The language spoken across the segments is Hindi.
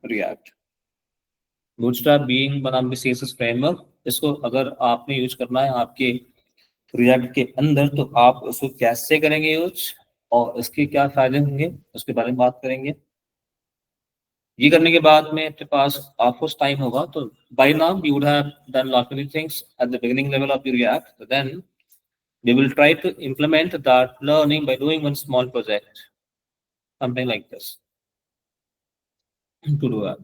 React. Bootstrap being one of the CSS framework, इसको अगर आपने यूज करना है आपके रिएक्ट के अंदर तो आप उसको कैसे करेंगे यूज और इसके क्या फायदे होंगे उसके बारे में बात करेंगे। ये करने के बाद में आपके पास आपको टाइम होगा तो by now you would have done lot many things at the beginning level of your react, then we will try to implement that learning by doing one small project, something like this to do that.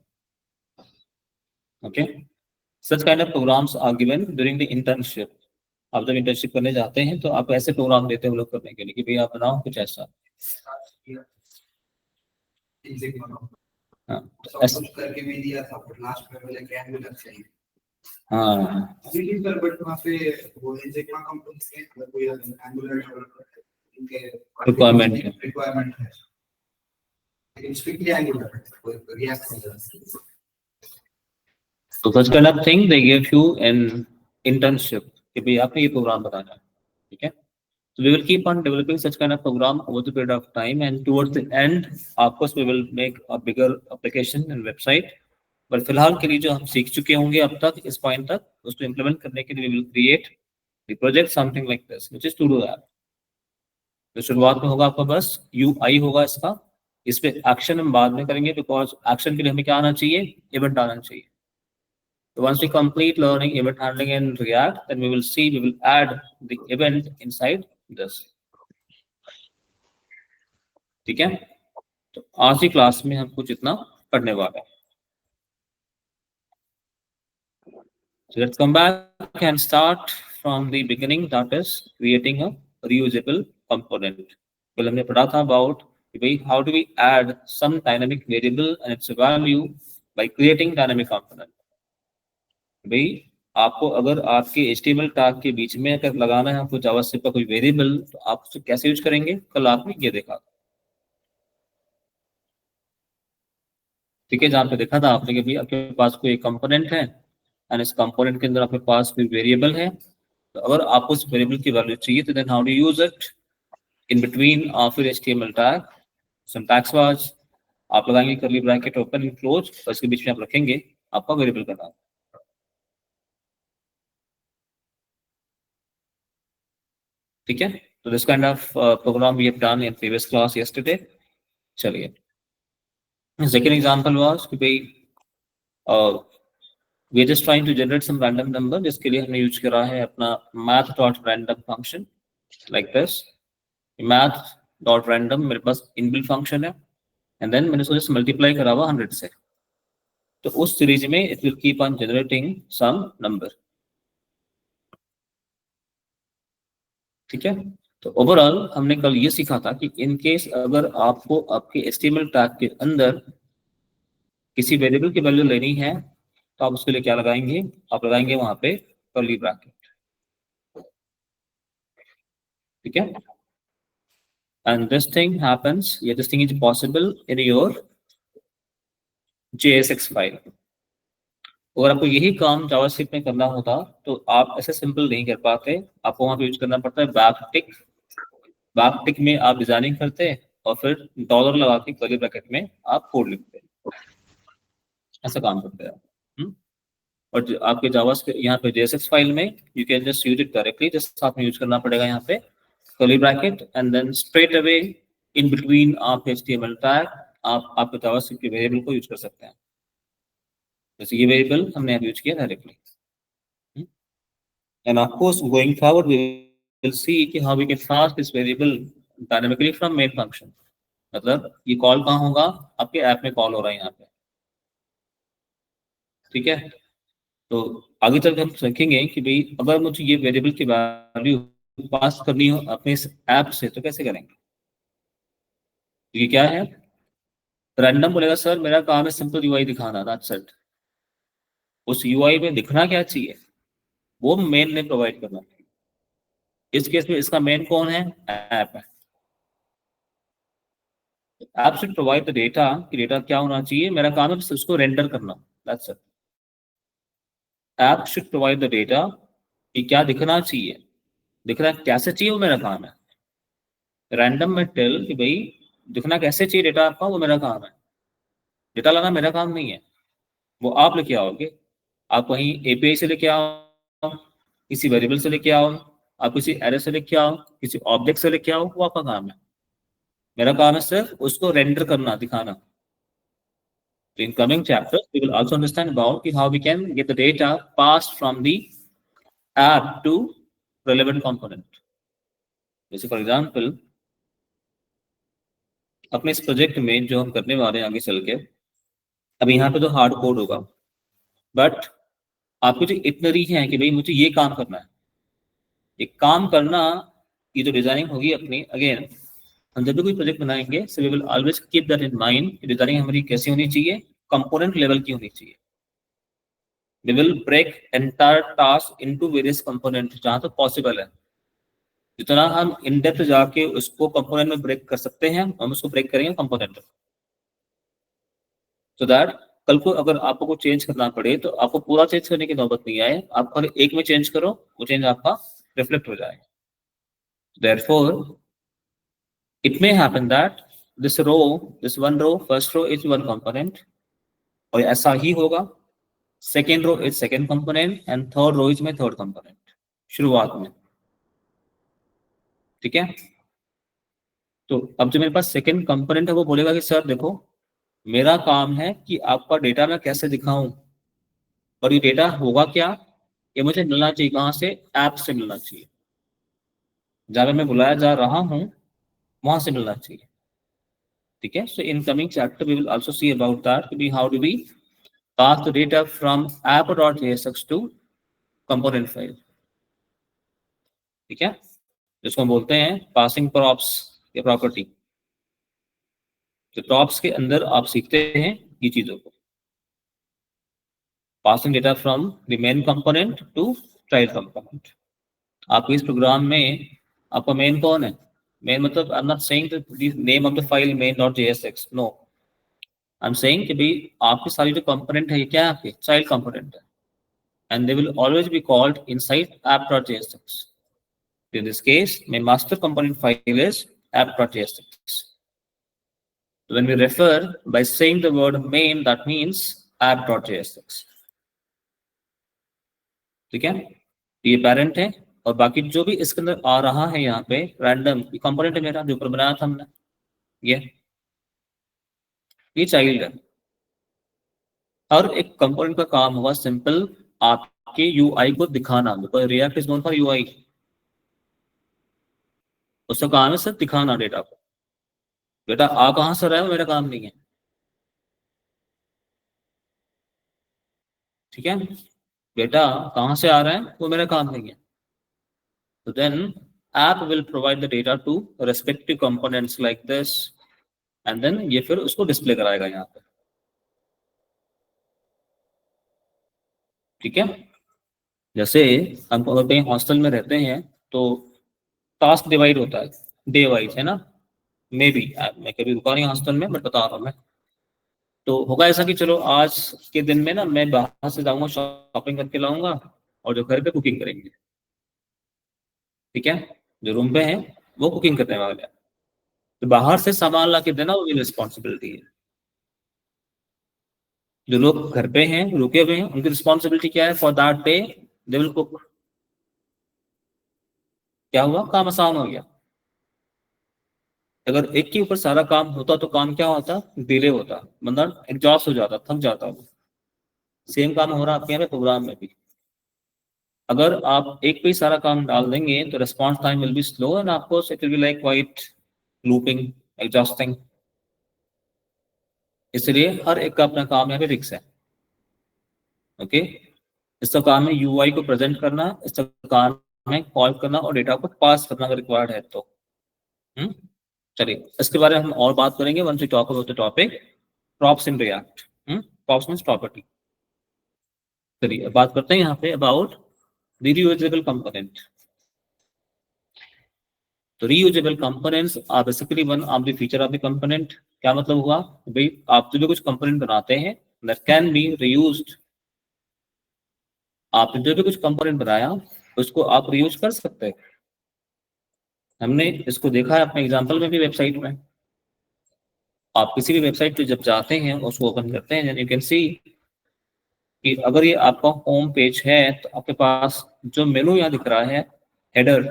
Okay, such kind of programs are given during the internship. आप जब इंटर्नशिप करने जाते हैं तो आप ऐसे प्रोग्राम देते हो लोग करने के लिए कि भाई आप बनाओ कुछ ऐसा। हाँ कुछ करके भी दिया था बट लास्ट में बोले कि एंगुलर चाहिए। हाँ अभी पर बट वहाँ पे वो इंजेक्मा कंपनी से अगर कोई एंगुलर डेवलपर इनके रिक्वायरमेंट है लेकिन स्ट्रिक्टली एंगुलर कोई रिएक्ट नहीं करता। So such kind of thing they give you in internship कि भाई आपने ये प्रोग्राम बनाना है, ठीक है। So we will keep on developing such kind of program over the period of time and towards the end of course we will make a bigger application and website, but फिलहाल के लिए जो हम सीख चुके होंगे अब तक इस पॉइंट तक उसको इम्प्लीमेंट करने के लिए we will create the project something like this which is to do that। तो शुरुआत में होगा आपका बस UI होगा इसका, इस पे एक्शन हम बाद में करेंगे बिकॉज एक्शन के लिए हमें क्या आना चाहिए, इवेंट आना चाहिए। So once we complete learning event handling in React, then we will see, we will add the event inside this। ठीक है, तो आज की क्लास में हम कुछ इतना पढ़ने वाले हैं। So let's come back and start from the beginning, that is creating a reusable component। कल हमने पढ़ा था about how do we add some dynamic variable and its value by creating dynamic component। भाई आपको अगर आपके HTML टैग के बीच में अगर लगाना है आपको जावास्क्रिप्ट का कोई वेरिएबल तो आप उसको कैसे यूज करेंगे, कल आपने ये देखा, ठीक है। जहाँ पे देखा था आपने कि भाई आपके पास कोई कंपोनेंट है एंड इस कंपोनेंट के अंदर आपके पास कोई वेरिएबल है, तो अगर आपको उस वेरिएबल की वैल्यू चाहिए तो then how do use it in between फिर HTML टैग सिंटैक्स वाइज आप लगाएंगे curly bracket open and close और इसके बीच में आप रखेंगे आपका वेरिएबल का नाम, ठीक है। तो this kind of program we have done in previous class yesterday. चलिए सेकंड एग्जांपल वाज कि भाई we are just trying to generate some random number, जिसके लिए हमने यूज करा है अपना math.random function like this. math.random मेरे पास इनबिल्ट फंक्शन है एंड देन मैंने सोचा मल्टीप्लाई करा हुआ 100 से, तो उस सीरीज में it will keep on generating some number, ठीक है। तो ओवरऑल हमने कल ये सीखा था कि इन केस अगर आपको आपके HTML टैग के अंदर किसी वेरिएबल की वैल्यू लेनी है तो आप उसके लिए क्या लगाएंगे, आप लगाएंगे वहां पे कर्ली ब्रैकेट, ठीक है। एंड दिस थिंग हैपेंस, या this thing is possible in your JSX file. अगर आपको यही काम जावास्क्रिप्ट में करना होता तो आप ऐसे सिंपल नहीं कर पाते, आपको वहां पे यूज करना पड़ता है बैकटिक। बैकटिक में आप डिजाइनिंग करते और फिर डॉलर लगा के कर्ली ब्रैकेट में आप कोड लिखते, ऐसा काम करते हैं। और जो आपके जावास्क्रिप्ट यहाँ पे JSX फाइल में you can just use it directly, just साथ में यूज करना पड़ेगा यहाँ पे curly bracket and then straight away in between आप HTML टैग आप आपके जावास्क्रिप्ट के वेरिएबल को यूज कर सकते हैं। जैसे ये वेरिएबल हमने यूज किया directly, and of course going forward we will see कि how we can pass this variable dynamically from main function. मतलब ये कॉल कहाँ होगा, आपके ऐप में कॉल हो रहा है यहाँ पे, ठीक है। तो आगे चल के हम सीखेंगे कि भाई अगर मुझे ये वेरिएबल की वैल्यू पास करनी हो अपने इस ऐप से तो कैसे करेंगे। तो ये क्या है, रैंडम बोलेगा सर मेरा काम है सिंपल यूआई दिखाना, दैट्स इट। उस यूआई में दिखना क्या चाहिए वो मेन ने प्रोवाइड करना है। इस केस में इसका मेन कौन है, ऐप है। App should provide the data कि डेटा क्या होना चाहिए, मेरा काम है बस उसको रेंडर करना, that's it. App should provide the data कि क्या दिखना चाहिए, दिखना कैसे चाहिए वो मेरा काम है। रैंडम में टेल कि भाई दिखना कैसे चाहिए डेटा आपका, वो मेरा काम है। डेटा लाना मेरा काम नहीं है, वो आप लेके आओगे। आप कहीं एपीआई से लेके आओ, किसी वेरिएबल से लेके आओ, आप किसी एरे से लेके आओ, किसी ऑब्जेक्ट से लेके आओ, वो आपका काम है। मेरा काम है सिर्फ उसको रेंडर करना, दिखाना। So in coming chapters, we will also understand about how we can get the data passed from the app to relevant component. जैसे फॉर एग्जाम्पल अपने इस प्रोजेक्ट में जो हम करने वाले हैं आगे चल के, अब यहाँ पे तो हार्ड कोड होगा, बट आपको जो इतनी है कि भाई मुझे ये काम करना है, ये काम करना, ये जो डिजाइनिंग होगी अपनी, अगेन हम जब भी कोई प्रोजेक्ट बनाएंगे, so we will always keep that in mind. Designing हमारी कैसी होनी चाहिए, कंपोनेंट लेवल की होनी चाहिए। We will break entire task into various component जहां तक पॉसिबल है। जितना हम इन डेप्थ जाके उसको कंपोनेंट में ब्रेक कर सकते हैं, हम उसको ब्रेक करेंगे कंपोनेंट, सो दैट कल को अगर आपको कुछ चेंज करना पड़े तो आपको पूरा चेंज करने की नौबत नहीं आए, आप हर एक में चेंज करो, वो चेंज आपका रिफ्लेक्ट हो जाए। Therefore, it may happen that this one row, first row is one component, और ऐसा ही होगा, second row is second component and third row is my third component शुरुआत में। ठीक है, तो अब जो मेरे पास सेकंड कंपोनेंट है वो बोलेगा कि सर देखो, मेरा काम है कि आपका डेटा मैं कैसे दिखाऊं, और ये डेटा होगा क्या, ये मुझे मिलना चाहिए कहां से, ऐप से मिलना चाहिए, जहां पे मैं बुलाया जा रहा हूं वहां से मिलना चाहिए। ठीक है, so in coming chapter we will also see about that, how do we pass the data from app.jsx to component file। ठीक है, जिसको हम बोलते हैं पासिंग प्रॉप्स या प्रॉपर्टी। तो प्रॉप्स के अंदर आप सीखते हैं ये चीजों को, passing data from the main component to child component. आपको इस प्रोग्राम में आपका मेन कौन है, मेन मतलब I am not saying the name of the file main.jsx, no, I am saying कि भाई आपकी सारी जो कंपोनेंट है ये क्या है, आपके चाइल्ड कंपोनेंट है, and they will always be called inside app.jsx. In this case, my master component file is app.jsx. So when we refer by saying the word main, that means app.jsx. ठीक है, ये पेरेंट है, और बाकी जो भी इसके अंदर आ रहा है यहाँ पे रैंडम, ये कंपोनेंट है मेरा जो ऊपर बनाया था हमने, ये चाइल्ड है। और एक कंपोनेंट का काम होगा सिंपल, आपके यूआई को दिखाना, because react is known for UI. उसका काम है सिर्फ दिखाना डेटा को, बेटा आ कहां से रहा है वो मेरा काम नहीं है। ठीक है, डेटा कहां से आ रहा है वो मेरा काम नहीं है। तो then app will provide the data to respective components like this, and then ये फिर उसको डिस्प्ले कराएगा यहाँ पे। ठीक है, जैसे हम अगर कहीं हॉस्टल में रहते हैं तो टास्क डिवाइड होता है डे वाइज, है ना, मे बी, मैं कभी रुका नहीं हॉस्टल में बट बता रहा हूँ मैं। तो होगा ऐसा कि चलो आज के दिन में ना मैं बाहर से जाऊंगा, शॉपिंग करके लाऊंगा, और जो घर पे कुकिंग करेंगे। ठीक है, जो रूम पे है वो कुकिंग करने वाले हैं, तो बाहर से सामान ला के देना वो भी रिस्पॉन्सिबिलिटी है। जो लोग घर पे हैं रुके हुए हैं उनकी रिस्पॉन्सिबिलिटी क्या है, for that day they will cook. क्या हुआ, काम आसान हो गया। अगर एक के ऊपर सारा काम होता तो काम क्या होता, डिले होता, मतलब एग्जॉस्ट हो जाता, थक जाता वो। सेम काम हो रहा है आपके यहाँ पे प्रोग्राम में भी। अगर आप एक पे ही सारा काम डाल देंगे तो response time will be slow and आपको it will be like quite looping, exhausting. इसलिए हर एक का अपना काम यहाँ पे फिक्स है। ओके, इसका काम है यूआई को प्रेजेंट करना, इसका काम है कॉल करना और डेटा को पास करना अगर रिक्वायर्ड है तो। चलिए इसके बारे में हम और बात करेंगे once we talk about the topic props in React. Props means property. चलिए बात करते हैं यहाँ पे अबाउट रीयूजेबल कंपोनेंट। तो reusable components are basically one of the feature of the component. क्या मतलब हुआ, भाई आप जो भी कुछ कंपोनेंट बनाते हैं दैट कैन बी रीयूज्ड। आपने जो भी कुछ कंपोनेंट बनाया उसको आप रीयूज कर सकते हैं। हमने इसको देखा है अपने एग्जांपल में भी वेबसाइट में। आप किसी भी वेबसाइट पे जब जाते हैं उसको ओपन करते हैं, यू कैन सी कि अगर ये आपका होम पेज है तो आपके पास जो मेनू यहाँ दिख रहा है, हेडर,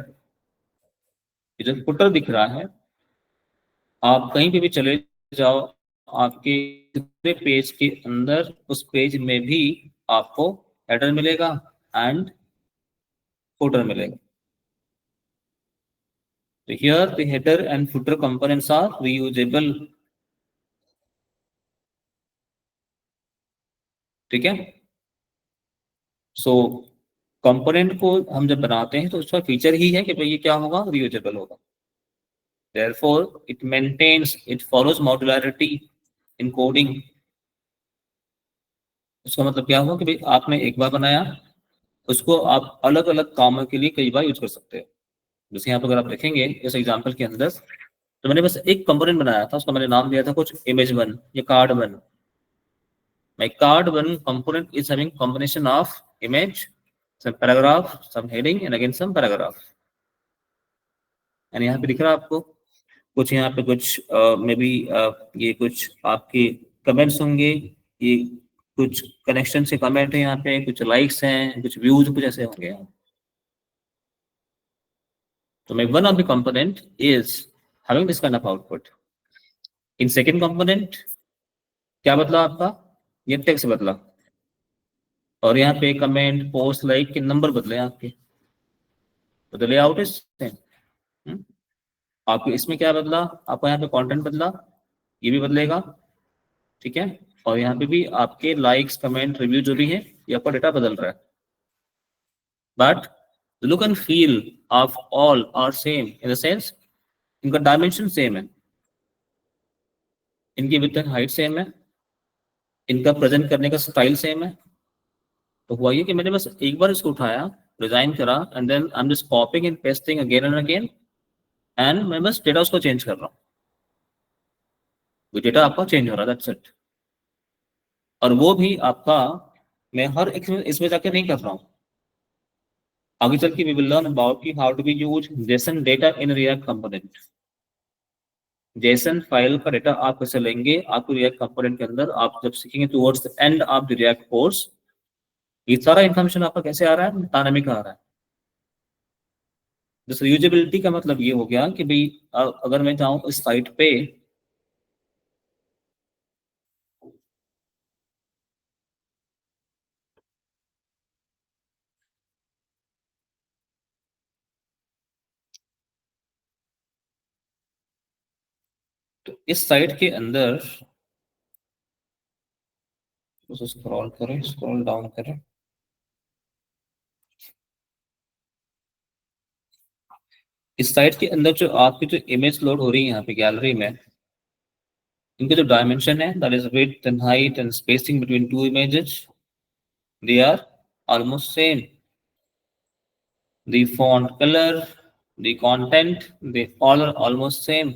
जो फुटर दिख रहा है, आप कहीं पे भी चले जाओ, आपके दूसरे पेज के अंदर उस पेज में भी आपको हेडर मिलेगा एंड फुटर मिलेगा. So here the header and footer components are reusable. ठीक है. सो कंपोनेंट को हम जब बनाते हैं तो उसका फीचर ही है कि भाई ये क्या होगा, रियूजेबल होगा. Therefore it maintains, it follows modularity in coding. उसका मतलब क्या हुआ कि भाई आपने एक बार बनाया, उसको आप अलग अलग कामों के लिए कई बार यूज कर सकते हैं. जैसे यहाँ पर अगर आप देखेंगे इस एग्जांपल के अंदर, तो मैंने बस एक कंपोनेंट बनाया था, उसका मैंने नाम दिया था कुछ इमेज वन या card one. My card one component is having combination of image, some paragraph, some heading, and again some paragraph. And यहाँ पे दिख रहा है आपको कुछ, यहाँ पे कुछ मे बी ये कुछ आपके कमेंट्स होंगे, ये कुछ कनेक्शन से कमेंट है, यहाँ पे कुछ लाइक्स हैं, कुछ व्यूज, कुछ ऐसे होंगे. So my one of the component is having this kind of output. In second component क्या बदला आपका, ये टेक्स्ट बदला, और यहाँ पे कमेंट, पोस्ट, लाइक के नंबर बदले आपके, तो द लेआउट इज सेम. आपको इसमें क्या बदला, आपको यहाँ पे कंटेंट बदला, ये भी बदलेगा. ठीक है. और यहाँ पे भी आपके लाइक्स, कमेंट, रिव्यू जो भी है, ये आपका डेटा बदल रहा है. But the look and feel of all are same in the sense इनका डायमेंशन सेम है, इनकी विड्थ एंड हाइट सेम है, इनका प्रेजेंट करने का स्टाइल सेम है. तो हुआ ये कि मैंने बस एक बार इसको उठाया, डिजाइन करा, and then I am just copying and pasting again and again, and मैं बस डेटा उसको चेंज कर रहा हूँ. वो डेटा आपका चेंज हो रहा है, दैट्स इट. और वो भी आपका, मैं हर एक इसमें जाके नहीं कर रहा हूँ. आगे चल के वी विल लर्न अबाउट की how to be use JSON data in React component. JSON file का डेटा आप कैसे लेंगे आपको रिएक्ट कंपोनेंट के अंदर, आप जब सीखेंगे towards the and of the react course, ये सारा इन्फॉर्मेशन आपका कैसे आ रहा है, डायनामिक आ रहा है. जैसे यूजेबिलिटी का मतलब ये हो गया कि भाई अगर मैं चाहूँ इस साइट पे, तो इस साइट के अंदर उसे स्क्रॉल करें, स्क्रॉल डाउन करें, इस साइट के अंदर जो आपकी जो इमेज लोड हो रही है यहाँ पे गैलरी में, इनके जो डायमेंशन है, that is width and height and spacing between two images, they are almost same. The font colour, the content, they all are almost same.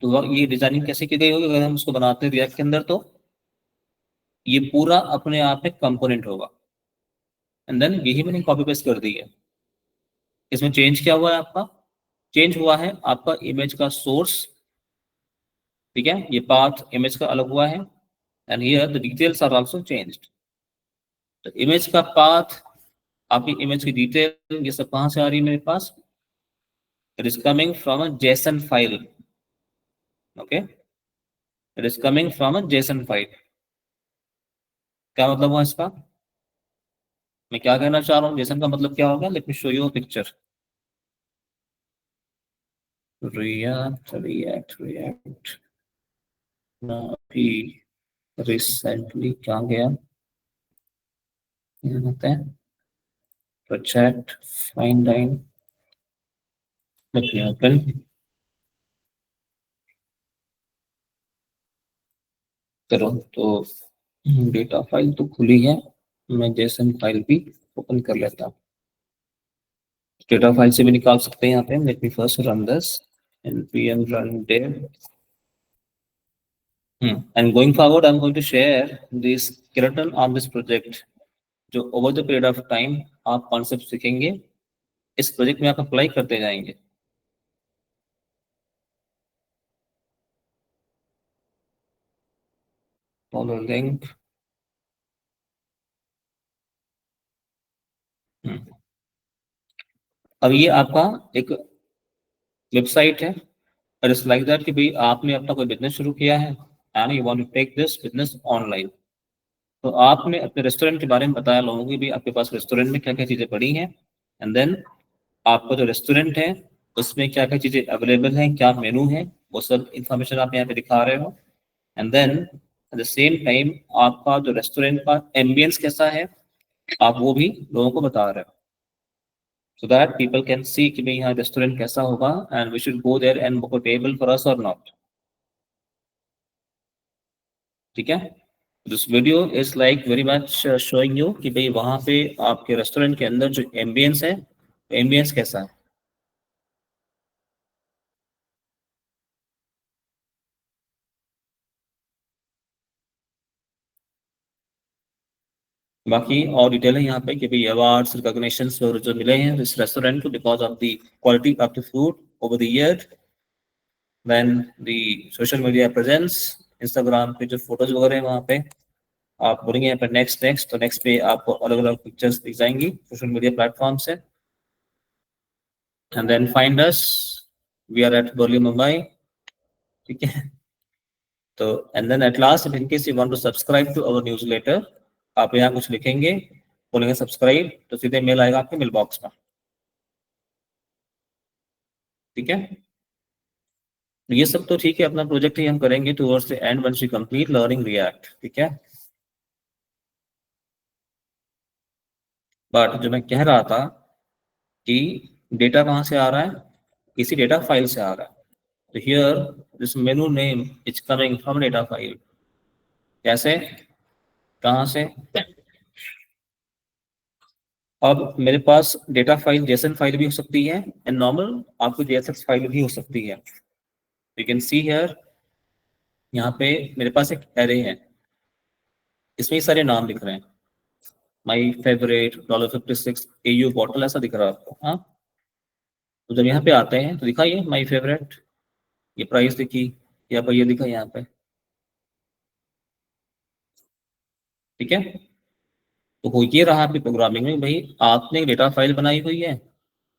तो ये डिजाइनिंग कैसे की गई होगी अगर हम उसको बनाते हैं रिएक्ट के अंदर, तो ये पूरा अपने आप में कंपोनेंट होगा. एंड देन यही मैंने कॉपी पेस्ट कर दी है. इसमें चेंज क्या हुआ है आपका, चेंज हुआ है आपका इमेज का सोर्स. ठीक है, ये पाथ इमेज का अलग हुआ है, and here the details are also changed. तो इमेज का पाथ, आपकी इमेज की डिटेल, ये सब कहां से आ रही है मेरे पास, it is coming from a JSON file. Okay, it is coming from a JSON file. क्या मतलब हुआ इसका, मैं क्या कहना चाह रहा हूँ, जेसन का मतलब क्या होगा, let me show you a picture. React react react, अभी रिसेंटली क्या गया, यहाँ होता है project find line, let me open. करो तो डेटा फाइल तो खुली है, मैं जेसन फाइल भी ओपन कर लेता हूँ. डेटा फाइल से भी निकाल सकते हैं यहाँ पे. Let me first run this npm run dev. And going forward I'm going to share this skeleton on this project, जो over the period of time आप कॉन्सेप्ट सीखेंगे, इस प्रोजेक्ट में आप अप्लाई करते जाएंगे. Follow link. अब ये आपका एक वेबसाइट है, और इट्स लाइक दैट कि भाई आपने अपना कोई बिजनेस शुरू किया है and you want to take this business online. तो आपने अपने रेस्टोरेंट के बारे में बताया लोगों को कि भाई आपके पास रेस्टोरेंट में क्या क्या चीज़ें पड़ी हैं, एंड देन आपका जो रेस्टोरेंट है उसमें क्या क्या चीज़ें अवेलेबल हैं, क्या मेनू है, वो सब इंफॉर्मेशन आप यहाँ पे दिखा रहे हो। And then at the same time आपका जो रेस्टोरेंट का एम्बियंस कैसा है आप वो भी लोगों को बता रहे हो, so that people can see कि भाई यहाँ रेस्टोरेंट कैसा होगा and we should go there and book a table for us or not। ठीक है, this video is like very much showing you कि भाई वहाँ पे आपके रेस्टोरेंट के अंदर जो एम्बियंस है, एम्बियंस कैसा है। बाकी और डिटेल है यहाँ पे कि भाई अवार्ड्स रिकॉग्निशन जो मिले हैं इस रेस्टोरेंट को because of the quality of the food over the year, then the social media presence, Instagram पे जो फोटोज वगैरह हैं वहाँ पे आप बोलेंगे यहाँ पे नेक्स्ट नेक्स्ट, तो नेक्स्ट पे आपको अलग अलग पिक्चर्स दिख जाएंगी सोशल मीडिया प्लेटफॉर्म से। And then find us, we are at Worli Mumbai. ठीक है, तो and then at last in case you want to subscribe to our newsletter, आप यहाँ कुछ लिखेंगे, बोलेंगे सब्सक्राइब, तो सीधे मेल आएगा आपके मेल बॉक्स में। ठीक है, ये सब तो ठीक है, अपना प्रोजेक्ट ही हम करेंगे towards the end once we complete learning React. ठीक है, बट जो मैं कह रहा था कि डेटा कहाँ से आ रहा है, किसी डेटा फाइल से आ रहा है। तो here this menu name is coming from data file. कैसे, कहाँ से? अब मेरे पास डेटा फाइल जेसन फाइल भी हो सकती है एंड नॉर्मल आपको जेएसएक्स फाइल भी हो सकती है। यू कैन सी हियर, यहाँ पे मेरे पास एक एरे है, इसमें सारे नाम लिख रहे हैं, माई फेवरेट $56 AU बॉटल ऐसा दिख रहा है आपको। हाँ, तो जब यहाँ पे आते हैं तो दिखा ये माई फेवरेट, ये प्राइस दिखी, या पर ये दिखा यहाँ पे। ठीक है, तो हो ये रहा आपकी प्रोग्रामिंग में, भाई आपने एक डेटा फाइल बनाई हुई है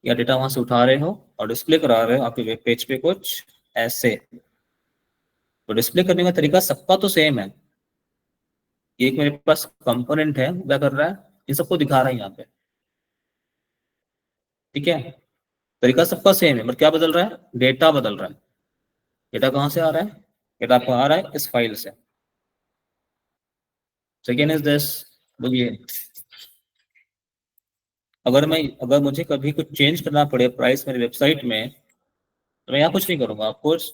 या डेटा वहां से उठा रहे हो और डिस्प्ले करा रहे हो आपके वेब पेज पे कुछ ऐसे। तो डिस्प्ले करने का तरीका सबका तो सेम है, एक मेरे पास कंपोनेंट है क्या कर रहा है, इन सबको दिखा रहा है यहाँ पे। ठीक है, तरीका सबका सेम है, बट क्या बदल रहा है, डेटा बदल रहा है। डेटा कहाँ से आ रहा है, डेटा आपको आ रहा है इस फाइल से। सेकेंड इज दिस, बोलिए, अगर मुझे कभी कुछ चेंज करना पड़े प्राइस मेरी वेबसाइट में, तो मैं यहाँ कुछ नहीं करूंगा ऑफकोर्स,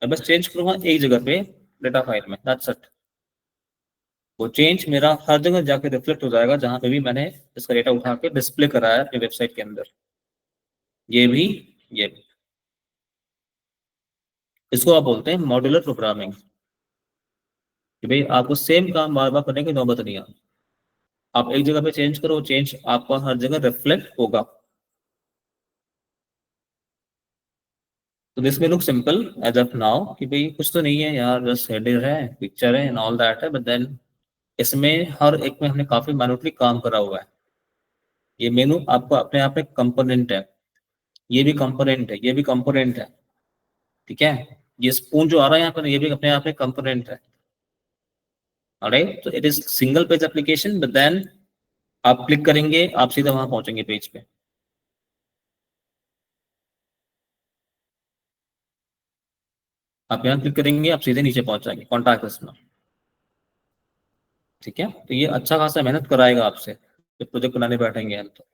मैं बस चेंज करूंगा एक जगह पे डेटा फाइल में, दैट्स इट। वो चेंज मेरा हर जगह जाके रिफ्लेक्ट हो जाएगा जहां पे भी मैंने इसका डेटा उठा के डिस्प्ले कराया है अपनी वेबसाइट के अंदर। ये भी, ये भी, इसको आप बोलते हैं मॉड्यूलर प्रोग्रामिंग, कि भाई आपको सेम काम बार बार करने की नौबत नहीं आती। आप एक जगह पे चेंज करो, चेंज आपको हर जगह रिफ्लेक्ट होगा। तो दिस में look simple as of now कि भाई कुछ तो नहीं है यार, बस हेडर है, पिक्चर है एंड ऑल दैट है, बट देन इसमें हर एक में हमने काफी मैनुअली काम करा हुआ है। ये मेनू आपको अपने आप में कंपोनेंट है, ये भी कंपोनेंट है, ये भी कंपोनेंट है। ठीक है, ये स्पून जो आ रहा है यहाँ पर ये भी अपने आप में कंपोनेंट है। ऑलराइट, तो it is single page application, but then आप क्लिक करेंगे आप सीधा वहां पहुंचेंगे पेज पे। आप यहाँ क्लिक करेंगे आप सीधे नीचे पहुंच जाएंगे कॉन्टैक्ट में। ठीक है, तो ये अच्छा खासा मेहनत कराएगा आपसे जब प्रोजेक्ट बनाने बैठेंगे हम तो।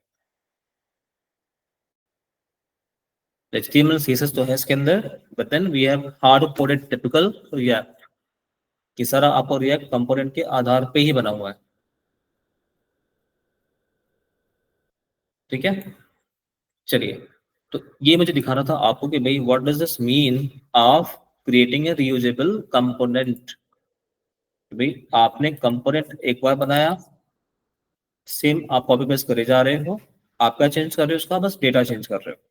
HTML CSS तो है इसके अंदर, but then we have hard coded typical React, कि सारा आपको रिएक्ट कंपोनेंट के आधार पे ही बना हुआ है। ठीक है, चलिए, तो ये मुझे दिखाना था आपको कि भाई what does this mean of creating a reusable component. भाई आपने कंपोनेंट एक बार बनाया, सेम आप कॉपी पेस्ट करे जा रहे हो, आप क्या चेंज कर रहे हो, उसका बस डेटा चेंज कर रहे हो।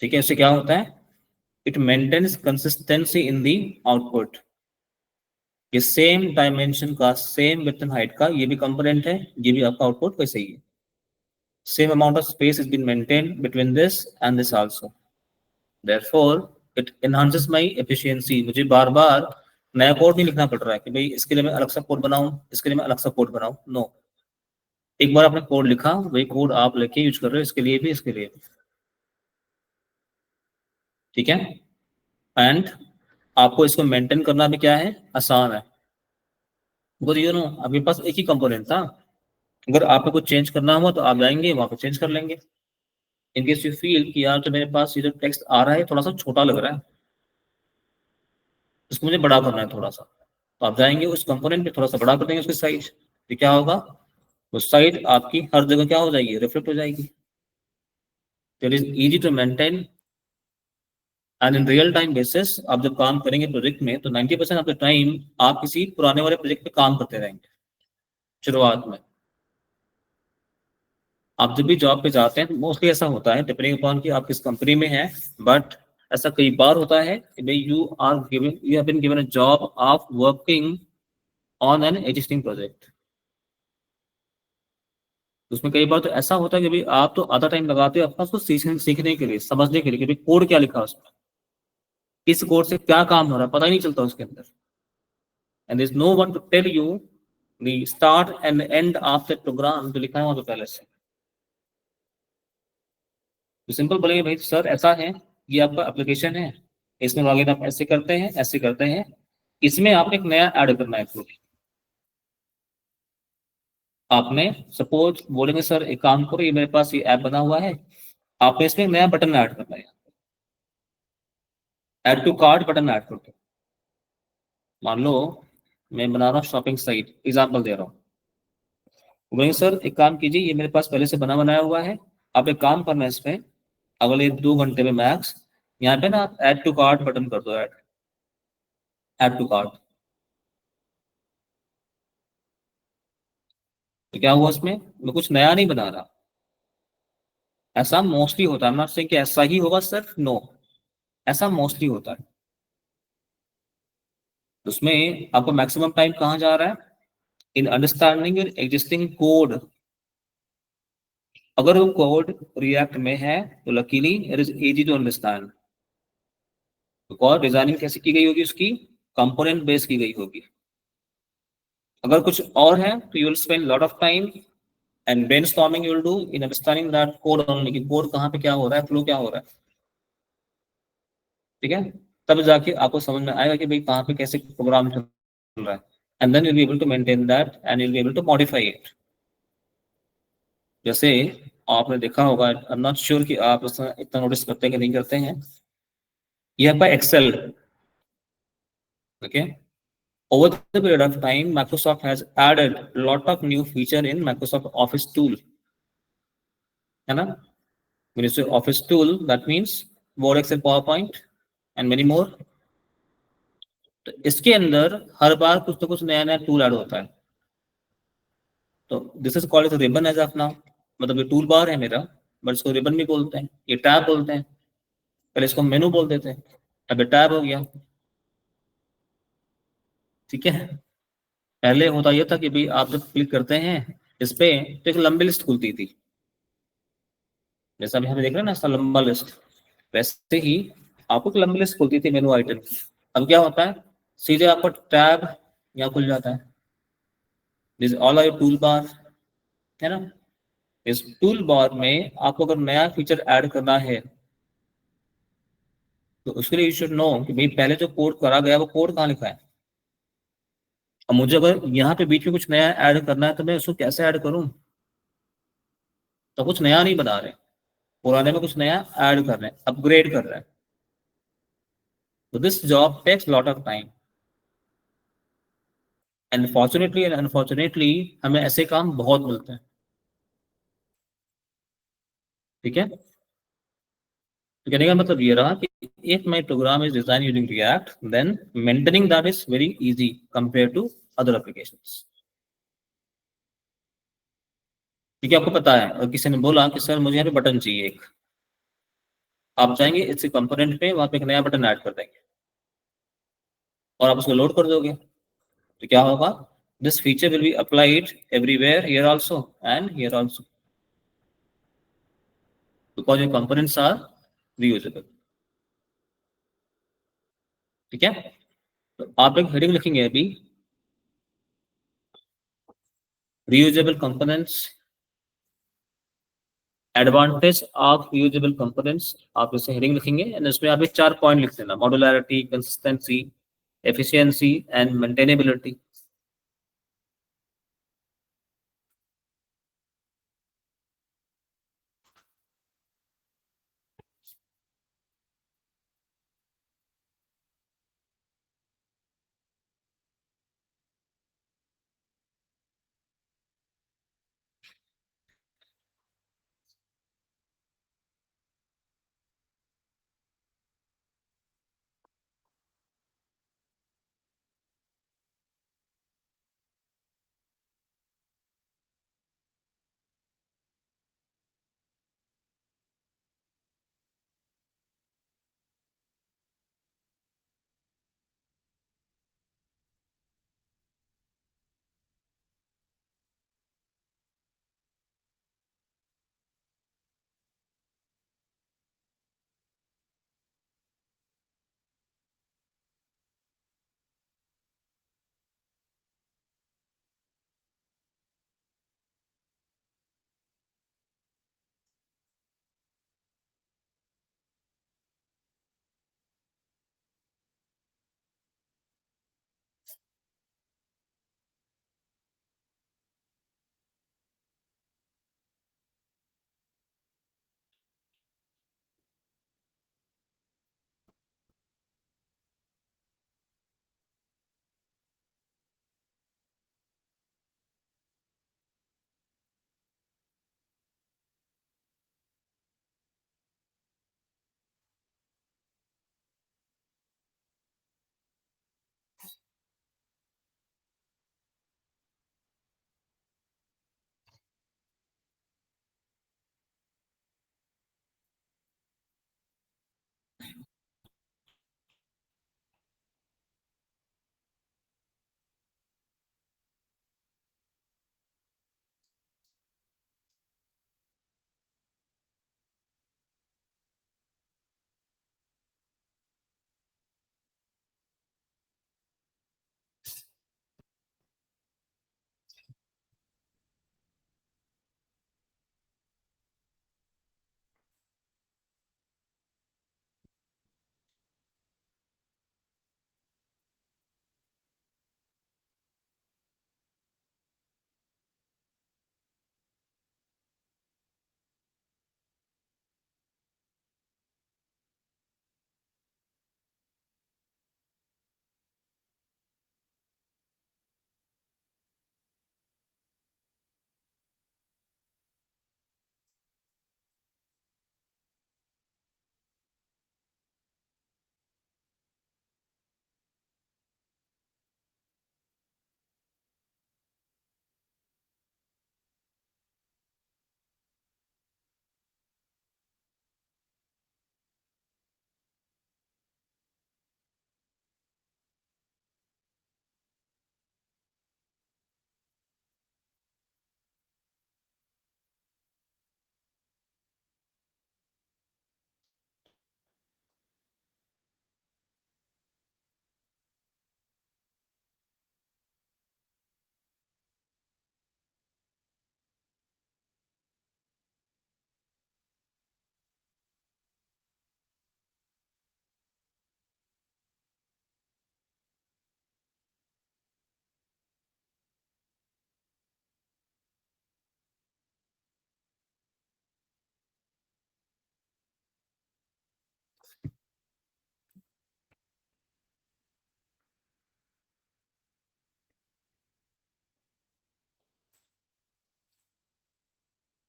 ठीक है, इससे क्या होता है, it maintains consistency in the output. ये सेम डायमेंशन का, सेम विड्थ एंड हाइट का ये भी कंपोनेंट है, ये भी आपका आउटपुट वैसे ही है। Same amount of space is been maintain between this and this also, therefore it enhances my efficiency. मुझे बार बार नया कोड नहीं लिखना पड़ रहा है कि भाई इसके लिए मैं अलग सा कोड बनाऊं, इसके लिए मैं अलग सा कोड बनाऊं। नो, एक बार आपने कोड लिखा, वही कोड आप लेके यूज कर रहे हो इसके लिए भी, इसके लिए भी। ठीक है, एंड आपको इसको मेंटेन करना भी क्या है, आसान है। बिकॉज यू नो आपके पास एक ही कंपोनेंट था, अगर आपको कुछ चेंज करना हुआ तो आप जाएंगे वहां पे चेंज कर लेंगे। इन केस यू फील कि यार जो मेरे पास ये जो टेक्स्ट आ रहा है थोड़ा सा छोटा लग रहा है, इसको मुझे बड़ा करना है थोड़ा सा, तो आप जाएंगे उस कंपोनेंट में थोड़ा सा बड़ा कर देंगे उसकी साइज। तो क्या होगा, वो साइज आपकी हर जगह क्या हो जाएगी, रिफ्लेक्ट हो जाएगी। It is easy to maintain and in real time basis आप जब काम करेंगे प्रोजेक्ट में तो 90% ऑफ द टाइम आप किसी पुराने वाले प्रोजेक्ट पे काम करते रहेंगे शुरुआत में। आप जब भी जॉब पे जाते हैं मोस्टली ऐसा होता है, डिपेंडिंग अपॉन कि आप किस कंपनी में हैं, बट ऐसा कई बार होता है कि भाई you have been given a job of working on an existing project. उसमें कई बार तो ऐसा होता है कि भाई आप तो आधा टाइम लगाते हो अपना उसको सीखने के लिए, समझने के लिए कि भाई कोड क्या लिखा है उसमें, इस कोड से क्या काम हो रहा है, पता ही नहीं चलता उसके अंदर। And there is no one to tell you the start and end of the program जो लिखा है वहां पे पहले से। तो सिंपल बोलेंगे भाई सर ऐसा है, ये आपका एप्लीकेशन है, इसमें लॉगिन आप ऐसे करते हैं, ऐसे करते हैं, इसमें आपने एक नया ऐड करना है कोड। आपने सपोज बोलेंगे सर एक काम करो, ये मेरे पास ये ऐप बना हुआ है, आपने इसमें एक नया बटन ऐड करना है, add to cart button add कर दो। मान लो मैं बना रहा हूँ शॉपिंग साइट, एग्जाम्पल दे रहा हूँ, बोलेंगे सर एक काम कीजिए, ये मेरे पास पहले से बना बनाया हुआ है, आप एक काम करना है इसमें अगले 2 घंटे में मैक्स, यहाँ पे ना आप ऐड टू कार्ट बटन कर दो, ऐड ऐड टू कार्ट। तो क्या हुआ, उसमें मैं कुछ नया नहीं बना रहा। ऐसा मोस्टली होता है, I'm not saying कि ऐसा ही होगा सर, नो, ऐसा मोस्टली होता है। उसमें आपको मैक्सिमम टाइम कहाँ जा रहा है, इन अंडरस्टैंडिंग एग्जिस्टिंग कोड। अगर वो कोड रिएक्ट में है तो luckily it is easy to understand, because designing कैसे की गई होगी उसकी, कंपोनेंट बेस की गई होगी। अगर कुछ और है तो you will spend lot of time and brainstorming you will do in understanding that code only, कि कोड कहाँ पे क्या हो रहा है, फ्लो क्या हो रहा है। ठीक है, तब जाके आपको समझ में आएगा कि भाई कहाँ पे कैसे प्रोग्राम चल रहा है, and then you will be able to maintain that and you will be able to modify it. जैसे आपने देखा होगा, आई एम नॉट श्योर कि आप इतना नोटिस करते हैं कि नहीं करते हैं, ये आपका Excel. Okay, over the period of time Microsoft has added a lot of new feature in Microsoft Office tool, है ना। when you say Office tool that means Word, Excel, PowerPoint and many more। तो इसके अंदर हर बार कुछ ना कुछ नया नया टूल ऐड होता है। तो this is called ribbon as of now, मतलब ये टूल बार है मेरा, बट इसको रिबन भी बोलते हैं, ये टैब बोलते हैं, पहले इसको मेनू बोल देते हैं, अब ये टैब हो गया। ठीक है, पहले होता यह था कि भाई आप जब क्लिक करते हैं इस पे तो एक लंबी लिस्ट खुलती थी, जैसा अभी हमें देख रहे हैं ना ऐसा लंबा लिस्ट, वैसे ही आपको एक लंबी लिस्ट खुलती थी मेनू आइटम की। अब क्या होता है, सीधे आपको टैब यहाँ खुल जाता है, this all are tool bar, है ना। इस टूल बार में आपको अगर नया फीचर ऐड करना है तो उसके लिए यू शुड नो कि भाई पहले जो कोड करा गया वो कोड कहाँ लिखा है। अब मुझे अगर यहाँ पे बीच में कुछ नया ऐड करना है तो मैं उसको कैसे ऐड करूँ, तो कुछ नया नहीं बना रहे, पुराने में कुछ नया ऐड कर रहे हैं, अपग्रेड कर रहे हैं। तो this job takes lot of time and fortunately and unfortunately हमें ऐसे काम बहुत मिलते हैं। ठीक है, तो कहने का मतलब ये रहा कि if my program is design using React then maintaining that is very easy compare to other applications. ठीक है, आपको पता है और किसी ने बोला कि सर मुझे यहाँ पे बटन चाहिए एक, आप जाएंगे इस कंपोनेंट पे, वहां पे एक नया बटन ऐड कर देंगे और आप उसको लोड कर दोगे, तो क्या होगा, this feature will be applied everywhere, here also and here also, because your components are reusable. ठीक है, तो आप एक हेडिंग लिखेंगे अभी, reusable components, advantage of reusable components, आप इसे हेडिंग लिखेंगे एंड इसमें आप 4 पॉइंट लिख देना, modularity, consistency, efficiency and maintainability.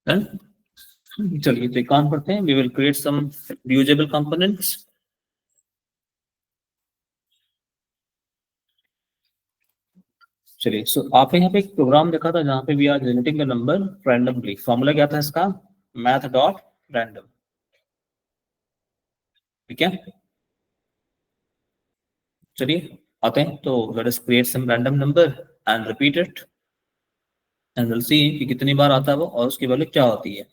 चलिए तो एक काम करते हैं, we will create some reusable components. चलिए, सो आपने यहाँ पे एक प्रोग्राम देखा था जहाँ पे we are generating the number randomly, formula क्या था इसका, मैथ डॉट रैंडम। ठीक है, चलिए आते हैं तो let us create some random number and repeat it and will see कि कितनी बार आता है वो और उसकी वैल्यू क्या होती है।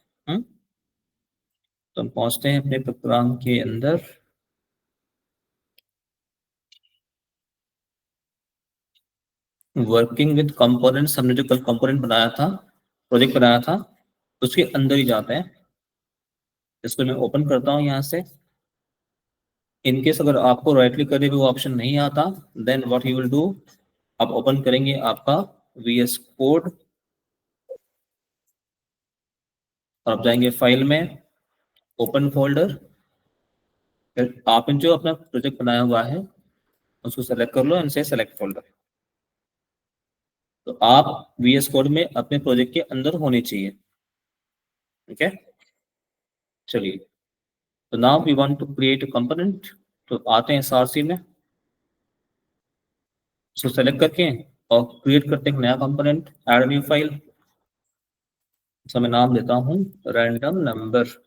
तो हम पहुंचते हैं अपने प्रोग्राम के अंदर। वर्किंग विद कंपोनेंट्स, हमने जो कल कंपोनेंट बनाया था, प्रोजेक्ट बनाया था, उसके अंदर ही जाते हैं। इसको मैं ओपन करता हूँ यहाँ से। इनकेस अगर आपको राइट क्लिक करने पे वो ऑप्शन नहीं आता, then what you will do, आप ओपन करेंगे आपका VS कोड और आप जाएंगे फाइल में, ओपन फोल्डर, फिर आपने जो अपना प्रोजेक्ट बनाया हुआ है उसको सेलेक्ट कर लो एंड से सेलेक्ट फोल्डर। तो आप VS कोड में अपने प्रोजेक्ट के अंदर होने चाहिए। ठीक है, चलिए। तो now we want to create a component. तो आते हैं SRC में, इसको सेलेक्ट करके और क्रिएट करते हैं एक नया कंपोनेंट, ऐड न्यू फाइल। इसका मैं नाम देता हूँ random number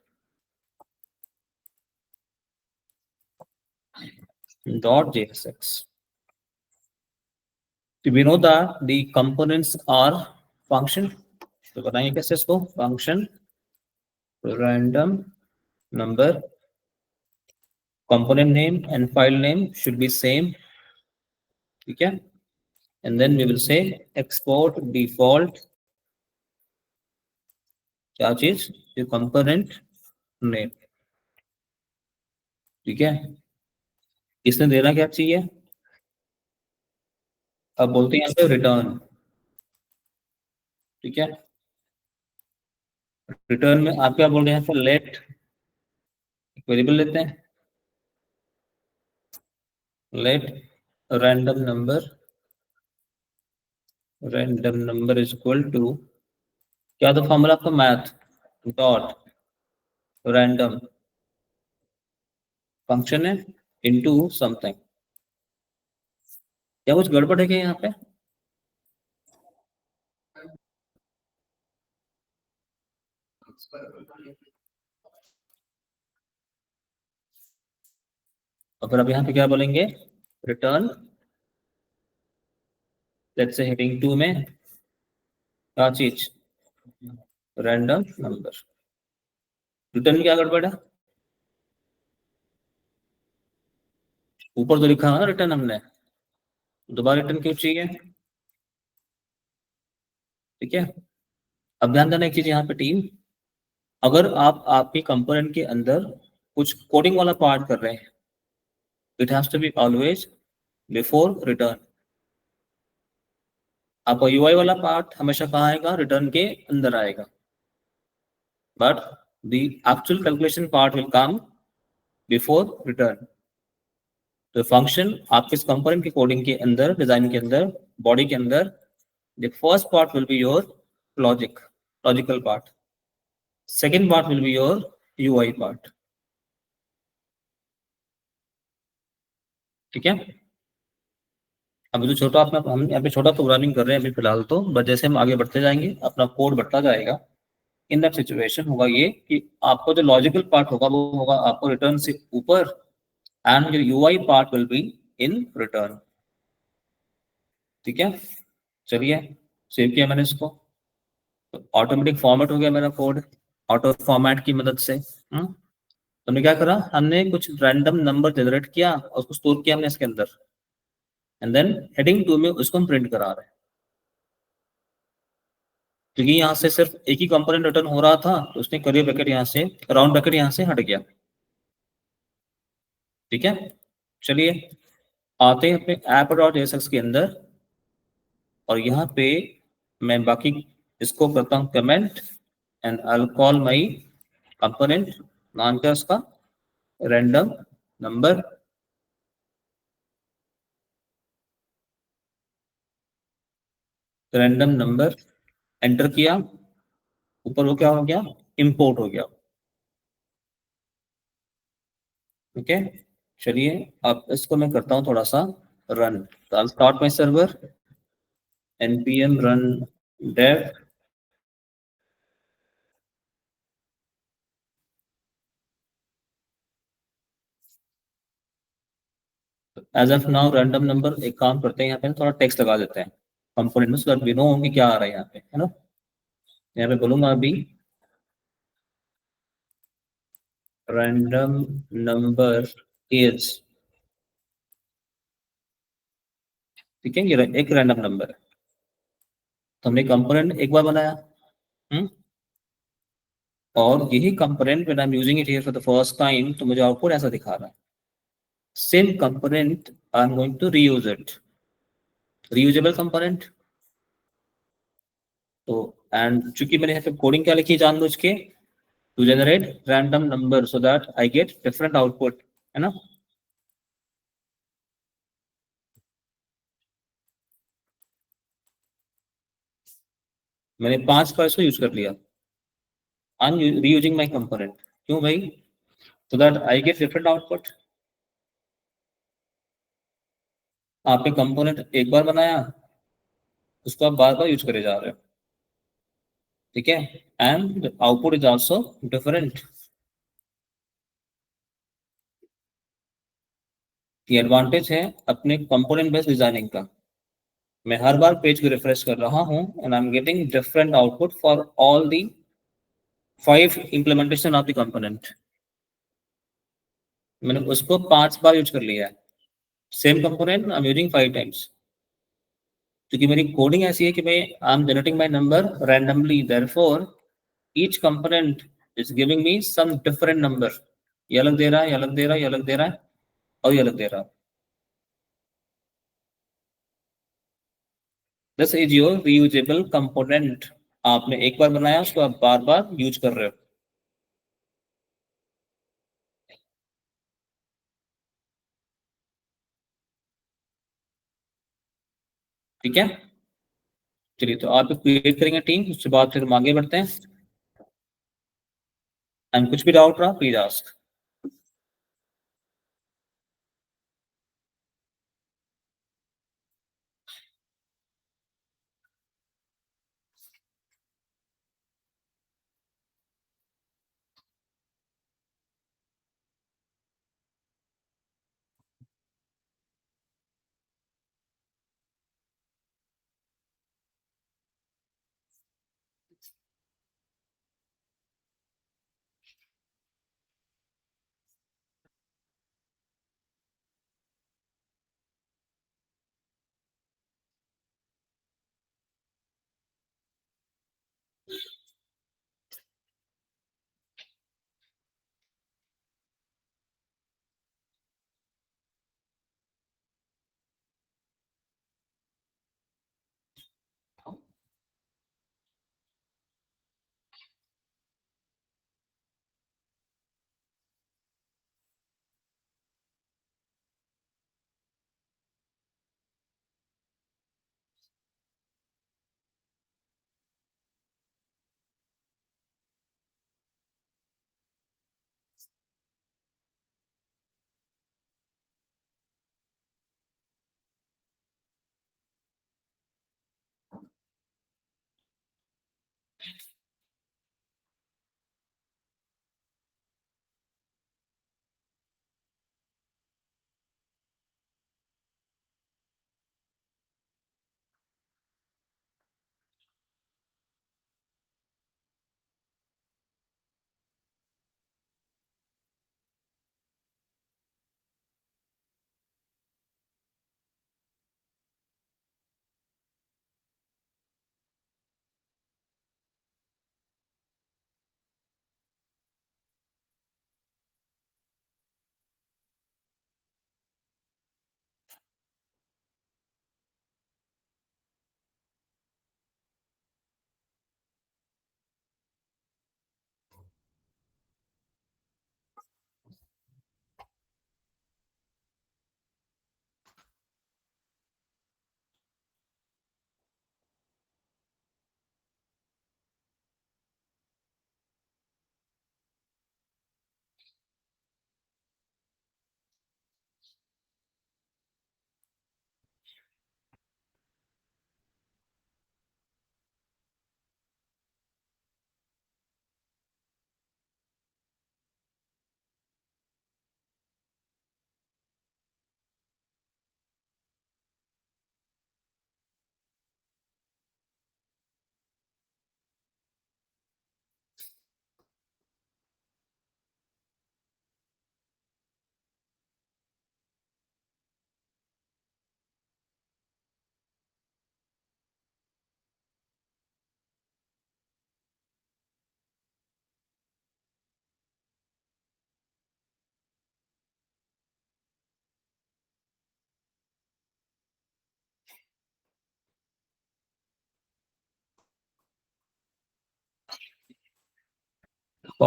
.jsx। We know that the components are function। तो बताएंगे कैसे इसको, function random number, component name and file name should be same। ठीक है, and then we will say export default क्या चीज, ये component name। ठीक है, इसने देना क्या चाहिए, अब बोलते हैं यहाँ पे रिटर्न। ठीक है, रिटर्न में आप क्या बोल रहे हैं, लेट वेरिएबल लेते हैं, let random number is equal to क्या, तो फॉर्मूला आपका मैथ डॉट रैंडम फंक्शन है इनटू समथिंग। क्या कुछ गड़बड़ है क्या यहाँ पे, और फिर अब यहाँ पे क्या बोलेंगे, रिटर्न, लेट्स से हेडिंग 2 में क्या चीज, रैंडम नंबर। रिटर्न में क्या गड़बड़ है, ऊपर तो लिखा है ना रिटर्न, हमने दोबारा रिटर्न क्यों चाहिए। ठीक है, अब ध्यान देना एक चीज यहाँ पे टीम, अगर आप आपके कंपोनेंट के अंदर कुछ कोडिंग वाला पार्ट कर रहे हैं, it has to be always before return. आपका यूआई वाला पार्ट हमेशा कहाँ आएगा, रिटर्न के अंदर आएगा, but the actual calculation part will come before return. तो फंक्शन आपके इस कंपोनेंट के कोडिंग के अंदर, डिजाइन के अंदर, बॉडी के अंदर, the first part will be your logical part, second part will be your UI part. ठीक है, अभी तो छोटा अपना हम यहाँ पे छोटा प्रोग्रामिंग कर रहे हैं अभी फिलहाल तो, बट जैसे हम आगे बढ़ते जाएंगे अपना कोड बढ़ता जाएगा, इन दैट सिचुएशन होगा ये कि आपको जो लॉजिकल पार्ट होगा वो होगा आपको रिटर्न से ऊपर, and your UI part will be in return. ठीक है, चलिए, सेव किया मैंने इसको, तो ऑटोमेटिक फॉर्मेट हो गया मेरा कोड ऑटो फॉर्मेट की मदद से। तो हमने क्या करा, हमने कुछ रैंडम नंबर जनरेट किया और उसको स्टोर किया हमने इसके अंदर, एंड देन हेडिंग 2 में उसको हम प्रिंट करा रहे हैं, क्योंकि यहाँ से सिर्फ एक ही कंपोनेंट रिटर्न हो रहा था, तो उसने करियर ब्रैकेट यहाँ से, राउंड ब्रैकेट यहाँ से हट गया। ठीक है, चलिए आते हैं अपने ऐप डॉट एसएक्स के अंदर, और यहाँ पे मैं बाकी इसको करता हूँ comment, and I will call my component, नाम क्या उसका, random number. Random number enter किया, ऊपर वो क्या हो गया, इंपोर्ट हो गया। ठीक है, चलिए अब इसको मैं करता हूँ थोड़ा सा रन। तो I start my server, npm run dev, as of now random number एक काम करते हैं, यहाँ पे थोड़ा टेक्स्ट लगा देते हैं कंपोनेंट में, सो दैट वी नो कि क्या आ रहा है यहाँ पे, है ना। यहाँ पे बोलूंगा अभी रैंडम नंबर इज, ठीक है, ये एक रैंडम नंबर है, तो हमने कंपोनेंट एक बार बनाया। हम्म और यही component when I am using it here for the first time, तो मुझे आउटपुट ऐसा दिखा रहा है। Same component I am going to reuse it, reusable component. तो एंड चूंकि मैंने यहाँ पे कोडिंग क्या लिखी है जानबूझ के, to generate random number so that I get different output, है ना। मैंने 5 बार इसको यूज कर लिया। I am reusing my component, क्यों भाई, so that I get different output. आपने कंपोनेंट एक बार बनाया, उसको आप बार बार यूज करे जा रहे हो, ठीक है, and output is also different. ये एडवांटेज है अपने कंपोनेंट बेस्ड डिजाइनिंग का। मैं हर बार पेज को रिफ्रेश कर रहा हूँ and I am getting different output for all the 5 implementation of the component. मैंने उसको 5 बार यूज कर लिया है, same component I am using 5 times, क्योंकि मेरी कोडिंग ऐसी है कि मैं I am generating my number randomly, therefore each component is giving me some different number. ये अलग दे रहा है, ये अलग दे रहा है, ये अलग दे रहा है, और ये अलग दे रहा है। This is your reusable component. आपने एक बार बनाया, उसको आप बार बार यूज कर रहे हो, ठीक है। चलिए, तो आप क्रिएट करेंगे टीम, उसके बाद फिर हम आगे बढ़ते हैं। एंड कुछ भी डाउट रहा प्लीज आस्क।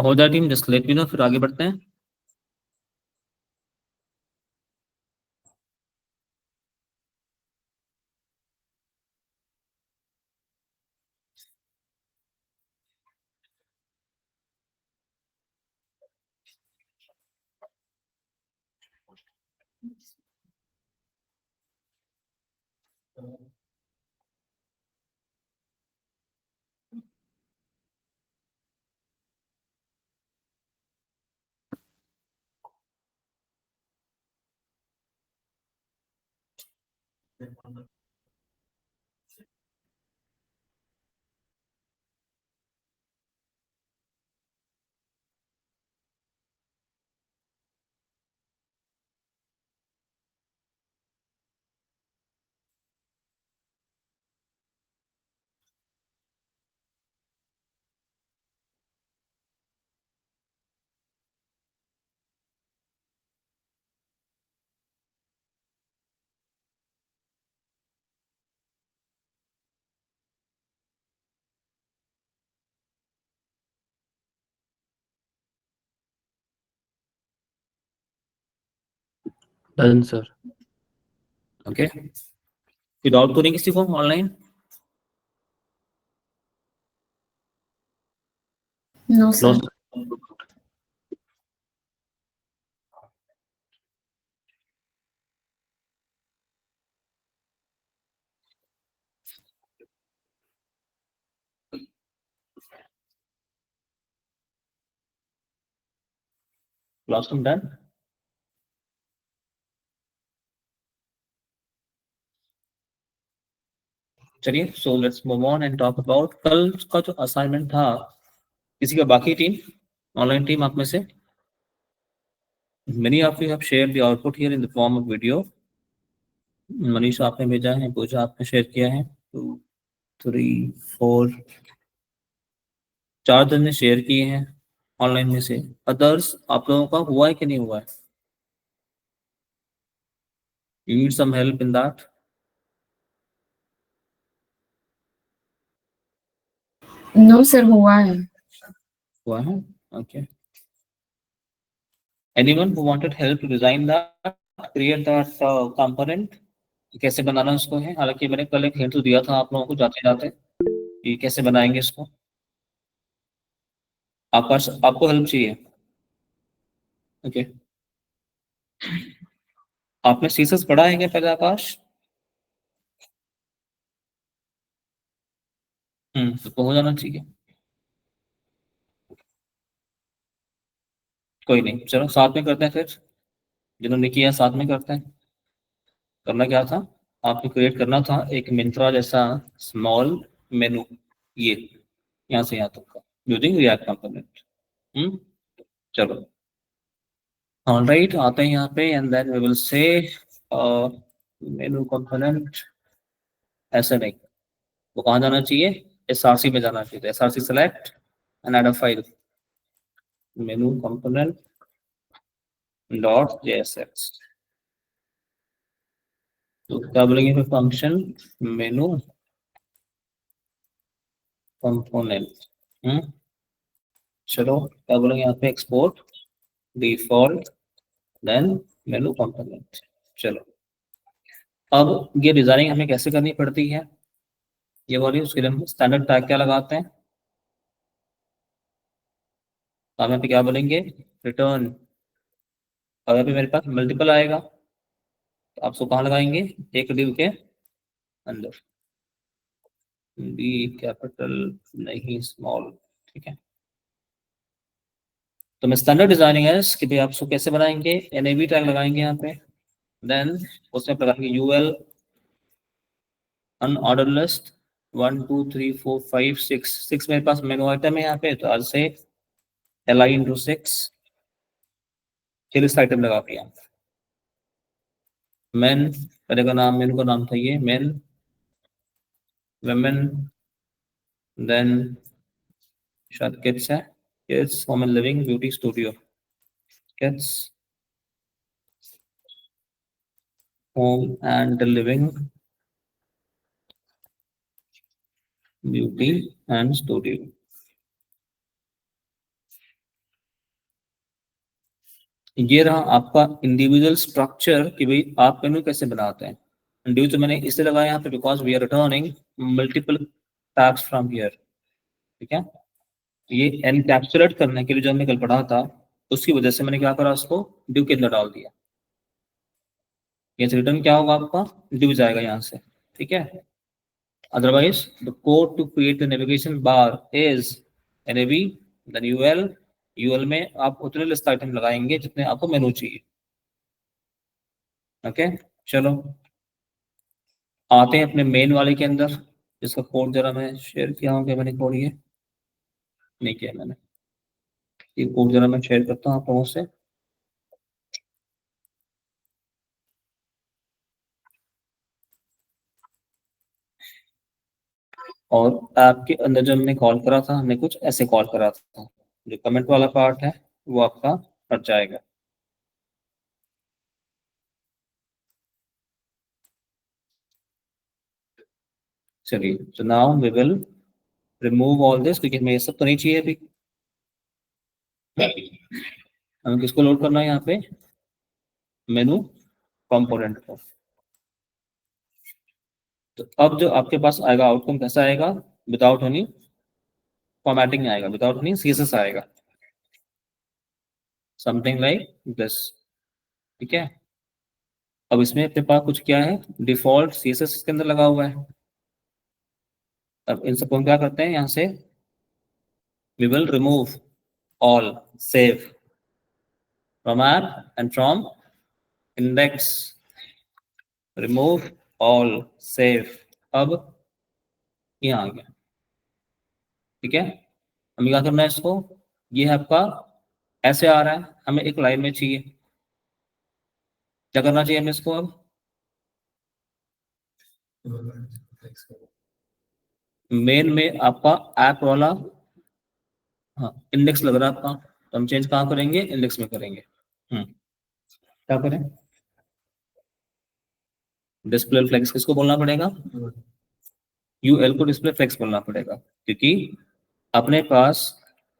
हो जाए team, just let me know, फिर आगे बढ़ते हैं। Done sir. ओके, कोई डाउट तो नहीं किसी को online? No no sir. Classroom done. चलिए, so let's move on and talk about कल का जो असाइनमेंट था। किसी का बाकी टीम, ऑनलाइन टीम आप में से? Many of you have shared the output here in the form of video. Manish आपने भेजा है, पूजा आपने शेयर किया है, 2 3 4 4 जन ने शेयर किए हैं ऑनलाइन में से। अदर्स आप लोगों का हुआ है कि नहीं हुआ है? You need some help in that? No sir, हुआ है। हुआ है, okay. Anyone who wanted help to design that, create that component? कैसे बनाना उसको है? हालांकि मैंने कल एक हिंट तो दिया था आप लोगों को जाते जाते कि कैसे बनाएंगे इसको। आपको हेल्प चाहिए? ओके, आपने सीसस पढ़ा है क्या पहले आकाश? तो हो जाना चाहिए। कोई नहीं, चलो साथ में करते हैं फिर। जिन्होंने किया साथ में करते हैं। करना क्या था, आपको क्रिएट करना था एक मिंत्रा जैसा स्मॉल मेनू, ये यहाँ से यहाँ तक का, यूजिंग रिएक्ट कंपोनेंट। चलो, ऑलराइट, आते हैं यहाँ पे and then we will say menu component. ऐसे नहीं, वो कहाँ जाना चाहिए? एसआरसी में जाना चाहिए। SRC select and add a file, menu component dot JSX. तो क्या बोलेंगे फिर? Function menu component. चलो, क्या बोलेंगे यहाँ पे? Export default then menu component. चलो, अब ये डिजाइनिंग हमें कैसे करनी पड़ती है ये वाली, उसके लिए हम स्टैंडर्ड टैग क्या लगाते हैं? तो हम यहाँ पे क्या बोलेंगे? रिटर्न। अगर भी मेरे पास मल्टीपल आएगा तो आप उसको कहाँ लगाएंगे? एक डिव के अंदर, डी कैपिटल नहीं स्मॉल, ठीक है। तो मैं स्टैंडर्ड डिजाइनिंग है कि भाई आप उसको कैसे बनाएंगे? एनएवी टैग लगाएंगे यहाँ पे, देन उसमें लगाएंगे यूएल अनऑर्डर लिस्ट 1 2 3 4 5 6 मेरे पास मेनू आइटम है यहाँ पे, तो आज से li इंटू 6 फिर इस आइटम लगा दिया। मेन, पहले का नाम, मेनू का नाम था ये मेन, वुमेन, देन शायद किड्स है, kids home and living beauty studio, kids home and living beauty and studio. ये रहा आपका इंडिविजुअल स्ट्रक्चर कि भाई आप मेनू कैसे बनाते हैं। इंडिविजुअल मैंने इसलिए लगाया यहाँ पे because we are returning multiple tabs from here, ठीक है। ये एनकैप्सुलेट करने के लिए जो हमने कल पढ़ा था उसकी वजह से मैंने क्या करा, उसको डिव के अंदर डाल दिया। ये रिटर्न क्या होगा आपका, डिव जाएगा यहाँ से, ठीक है। Otherwise the code to create the navigation bar is nav then ul में आप उतने लिस्ट आइटम लगाएंगे जितने आपको मेनू चाहिए। ओके चलो आते हैं अपने मेन वाले के अंदर, जिसका कोड जरा मैं शेयर किया हूँ, क्या मैंने कोड ये नहीं किया मैंने, ये कोड जरा मैं शेयर करता हूँ आप लोगों से। और आपके अंदर जो हमने कॉल करा था, हमने कुछ ऐसे कॉल करा था, जो कमेंट वाला पार्ट है वो आपका हट जाएगा। चलिए तो now we will remove all this, क्योंकि हमें ये सब तो नहीं चाहिए अभी। हमें किसको लोड करना है यहाँ पे, मेनू कंपोनेंट को। तो अब जो आपके पास आएगा आउटकम कैसा आएगा, विदाउट एनी फॉर्मेटिंग आएगा, विदाउट एनी सीएसएस आएगा, समथिंग लाइक दिस, ठीक है। अब इसमें अपने पास कुछ क्या है, डिफॉल्ट सीएसएस इसके अंदर लगा हुआ है। अब इन सबको हम क्या करते हैं, यहाँ से we will remove all save from app and from index, remove all save। अब ये आ गया, ठीक है। हमें क्या करना है इसको, ये है आपका ऐसे आ रहा है, हमें एक लाइन में चाहिए, क्या करना चाहिए हमें इसको, अब मेन में आपका ऐप वाला, हाँ इंडेक्स लग रहा है आपका, तो हम चेंज कहाँ करेंगे, इंडेक्स में करेंगे। क्या करें, डिस्प्ले फ्लेक्स किसको बोलना पड़ेगा, यूएल को डिस्प्ले फ्लेक्स बोलना पड़ेगा, क्योंकि अपने पास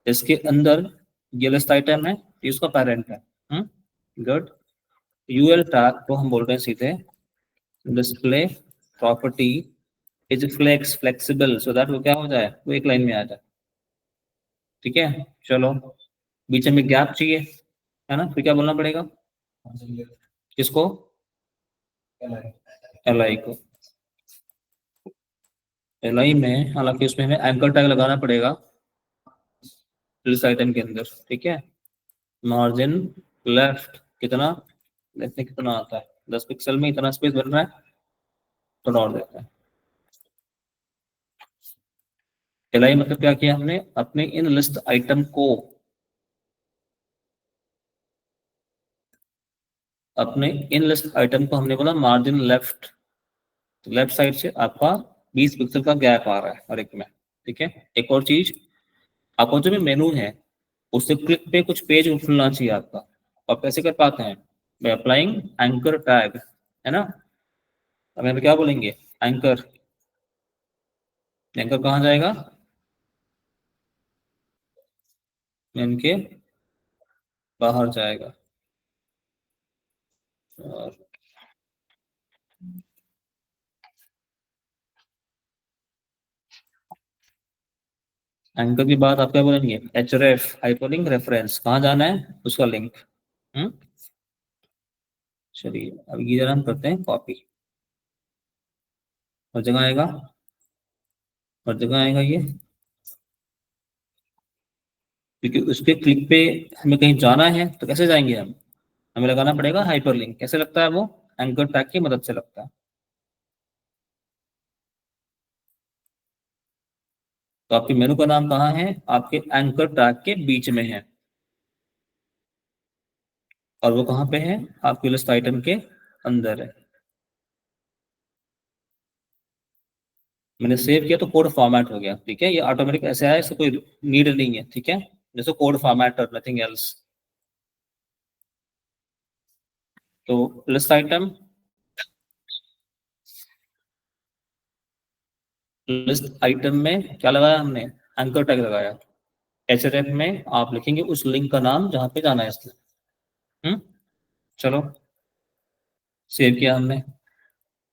इसके अंदर ये लिस्ट आइटम है, ये उसका पेरेंट है। गुड, यूएल टैग को हम बोल रहे हैं सीधे display property is flex flexible, so that वो क्या हो जाए, वो एक लाइन में आ जाए, ठीक है। चलो बीच में गैप चाहिए, है ना, फिर क्या बोलना पड़ेगा, किसको, एल को। एल में हालांकि उसमें हमें एंकर टैग लगाना पड़ेगा लिस्ट आइटम के अंदर, ठीक है। मार्जिन लेफ्ट कितना, देखते हैं कितना आता है, 10 पिक्सल में इतना स्पेस बन रहा है, थोड़ा और देते हैं। एल मतलब क्या किया हमने, अपने इन लिस्ट आइटम को, अपने इन लिस्ट आइटम को हमने बोला मार्जिन लेफ्ट, तो लेफ्ट साइड से आपका 20 पिक्सल का गैप आ रहा है हर एक में, ठीक है। एक और चीज, आपका जो भी मेनू है उससे क्लिक पे कुछ पेज खुलना चाहिए आपका, आप कैसे कर पाते हैं, बाय अप्लाइंग एंकर टैग, है ना। अब यहाँ पे क्या बोलेंगे, एंकर, एंकर कहाँ जाएगा, इनके बाहर जाएगा, और एंकर की बात आप क्या बोलेंगे, href हाइपरलिंक रेफरेंस, कहाँ जाना है उसका लिंक। चलिए अब ये जरा हम करते हैं कॉपी, हर जगह आएगा, हर जगह आएगा ये, क्योंकि उसके क्लिक पे हमें कहीं जाना है तो कैसे जाएंगे हम, हमें लगाना पड़ेगा हाइपरलिंक। कैसे लगता है वो, एंकर टैग की मदद से लगता है। तो आपके मेनू का नाम कहाँ है, आपके एंकर टैग के बीच में है, और वो कहाँ पे है, आपकी लिस्ट आइटम के अंदर है। मैंने सेव किया तो कोड फॉर्मेट हो गया, ठीक है। ये ऑटोमेटिक ऐसे आया, इसका कोई नीड नहीं है, ठीक है, जैसे कोड फॉर्मेटर नथिंग एल्स। तो लिस्ट आइटम, लिस्ट आइटम में क्या लगाया हमने, एंकर टैग लगाया। href में आप लिखेंगे उस लिंक का नाम जहां पे जाना है इसलिए, चलो सेव किया हमने,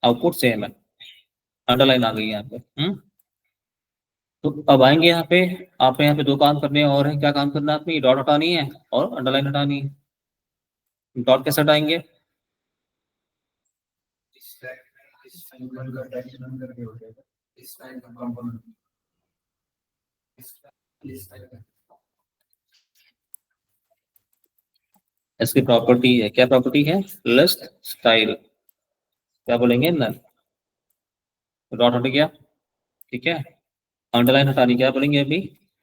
आउटपुट सेम है, अंडरलाइन आ गई यहाँ पे। तो अब आएंगे यहाँ पे, आपने यहाँ पे दो काम करने हैं और है, क्या काम करना है आपने, डॉट हटानी है और अंडरलाइन हटानी है। डॉट कैसे हटाएंगे, इस टाइम का डायमेंशन करके हो जाएगा, इस टाइम का कंपोनेंट, इस टाइम का इसकी प्रॉपर्टी है, क्या प्रॉपर्टी है, लिस्ट स्टाइल, क्या बोलेंगे, नल। डॉट हट गया, ठीक है। अंडरलाइन हटानी, क्या बोलेंगे अभी,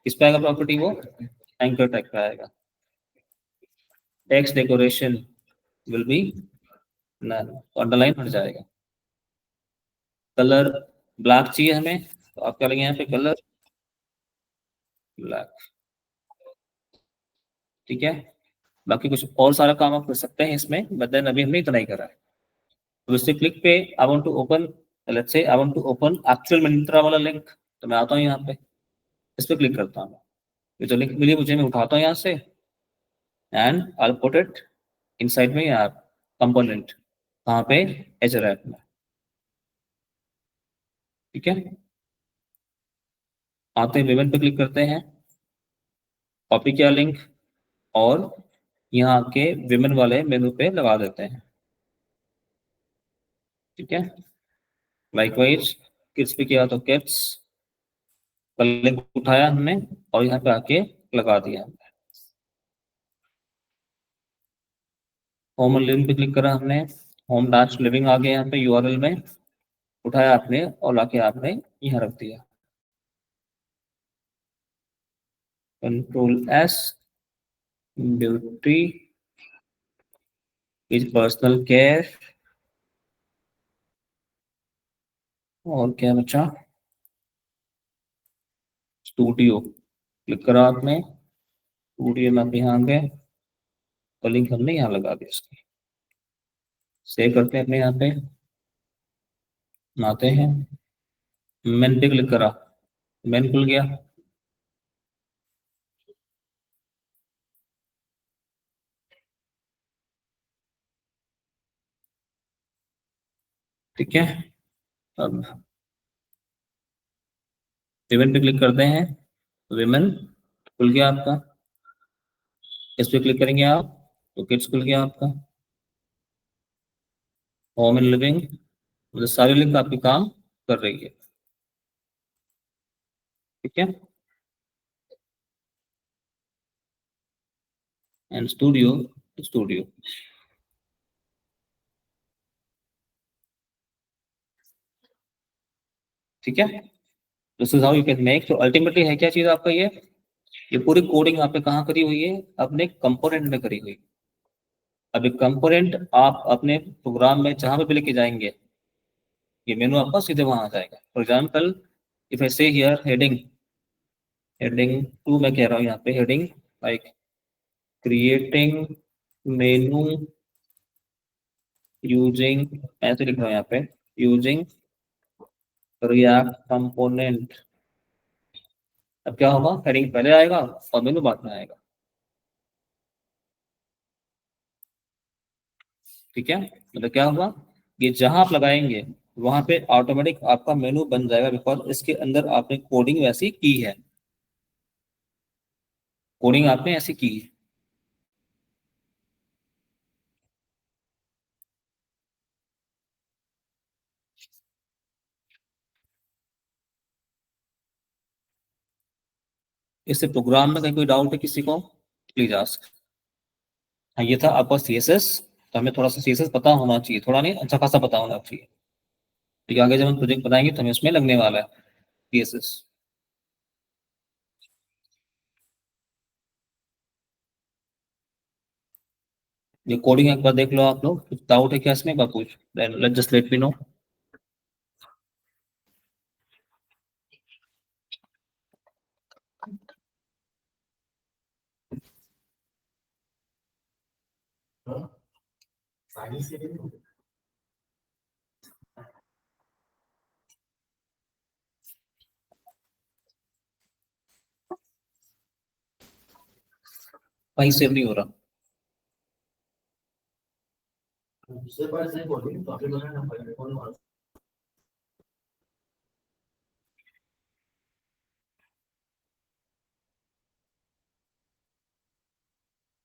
किस पे आएगा प्रॉपर्टी, वो एंकर टैग पे आएगा। Text decoration will be null, underline हट जाएगा। कलर ब्लैक चाहिए हमें, तो आप क्या लेंगे यहाँ पे, कलर ब्लैक, ठीक है। बाकी कुछ और सारा काम आप कर सकते हैं इसमें, बट देन अभी हमने इतना ही करा है। तो इससे क्लिक पे I want to open, let's say I want to open actual Myntra वाला लिंक, तो मैं आता हूँ यहाँ पे, इस पे क्लिक करता हूँ। ये जो लिंक मिली मुझे, मैं उठाता हूँ यहाँ से and I put it inside में यार कंपोनेंट, कहाँ पे, एजर ऐप में, ठीक है। आते हैं विवन पे क्लिक करते हैं, कॉपी किया लिंक और यहाँ के विमेन वाले मेनू पे लगा देते हैं, ठीक है। लाइकवाइज किड्स पे किया तो किड्स का लिंक उठाया हमने और यहाँ पे आके लगा दिया। होम लिविंग पे क्लिक करा हमने, होम डैश लिविंग आ गया यहाँ पे यूआरएल में, उठाया आपने और लाके आपने यहाँ रख दिया, control S, beauty is personal care, और क्या बचा, स्टूडियो, क्लिक करा आपने, स्टूडियो में आप यहाँ आ गए और लिंक हमने यहाँ लगा दिया इसकी। सेव करते हैं अपने यहाँ पे, आते हैं मेन पे क्लिक करा, मेन खुल गया, ठीक है। अब विमेन पे क्लिक करते हैं, विमेन खुल गया आपका, इस पे क्लिक करेंगे आप तो किड्स खुल गया आपका, होम एंड लिविंग, मतलब सारी लिंक आपकी काम कर रही है, ठीक है। एंड स्टूडियो, स्टूडियो, ठीक है। This is how you can make, तो अल्टीमेटली है क्या चीज आपका ये पूरी कोडिंग आपने कहाँ करी हुई है, अपने कंपोनेंट में करी हुई। अब एक कंपोनेंट आप अपने प्रोग्राम में जहां पे भी लेके जाएंगे, ये मेनू आपका सीधे वहां आ जाएगा। फॉर एग्जाम्पल इफ आई से हियर हेडिंग, हेडिंग टू मैं कह रहा हूँ यहाँ पे, हेडिंग लाइक क्रिएटिंग मेनू यूजिंग, ऐसे लिख रहा हूँ यहाँ पे, यूजिंग रिएक्ट कंपोनेंट। अब क्या होगा, हेडिंग पहले आएगा और मेनू बाद में आएगा, ठीक है। मतलब क्या होगा, ये जहां आप लगाएंगे वहां पे ऑटोमेटिक आपका मेनू बन जाएगा, बिकॉज इसके अंदर आपने कोडिंग वैसी की है, कोडिंग आपने ऐसी की है। इससे प्रोग्राम में कहीं कोई डाउट है किसी को, प्लीज आस्क। हाँ ये था आपका सीएसएस, तो हमें थोड़ा सा सीएसएस पता होना चाहिए, थोड़ा नहीं अच्छा खासा पता होना चाहिए, ठीक है। आगे जब हम प्रोजेक्ट बनाएंगे तो हमें उसमें लगने वाला है सीएसएस। ये कोडिंग एक बार देख लो आप लोग, कुछ डाउट है क्या इसमें, कुछ let just let me no. Science से कहीं सेव नहीं हो रहा, उसके पास नहीं बोल रही तो आपके दोनों नंबर है कौन मार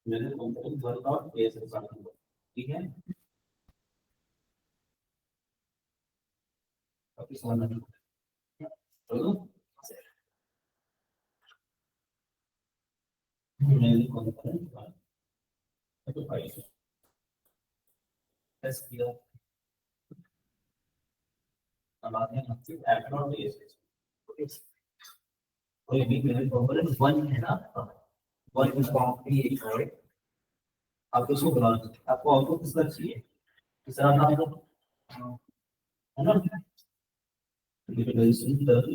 मैंने कंपनी वर्क आउट ये सब सारा ठीक है आपके सामने चलो मैंने कंपनी तो भाई टेस्ट किया अब आते हैं आपके एप्रोड ये कोई भी मेरे कंपनी वन है ना वन इज कंपनी एक है आप उसको बुला आपको आउटपुट किसका चाहिए किसका नाम है ना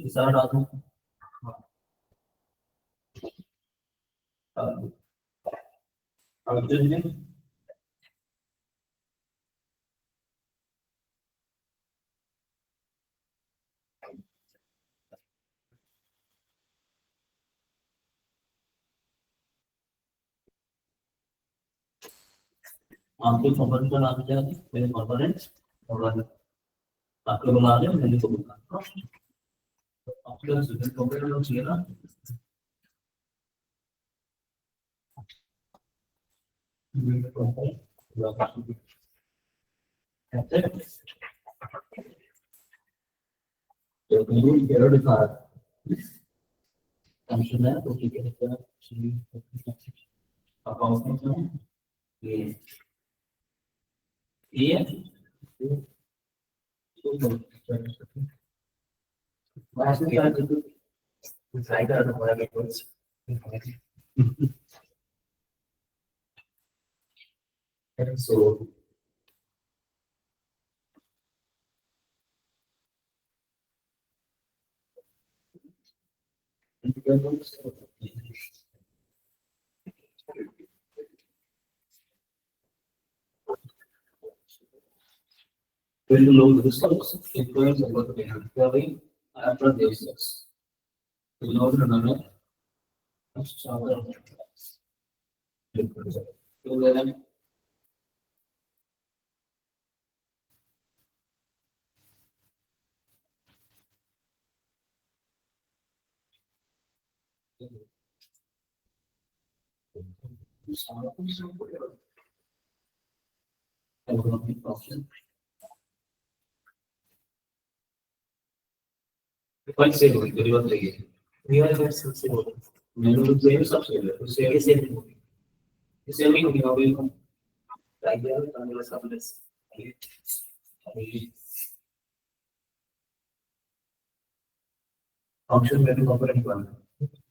किसका डाल अब जब आपके कंपनी का नाम क्या है मेरे कंपनी और आपको बुला रहे हैं मैंने तो बुला आपके कंपनी का नाम चाहिए ना मेरे कंपनी तो कहीं केरल दिखा फंक्शन है तो ठीक है अकाउंट में ये बात में क्या तो ट्राई कर रहा हूँ कुछ सो when the load results, influence over the behavior after this is. In order to know, quite say deliver the game. We are very sensible. Many of the subsidiary, say the same. The same thing we will like the other subjects. Function may be component one.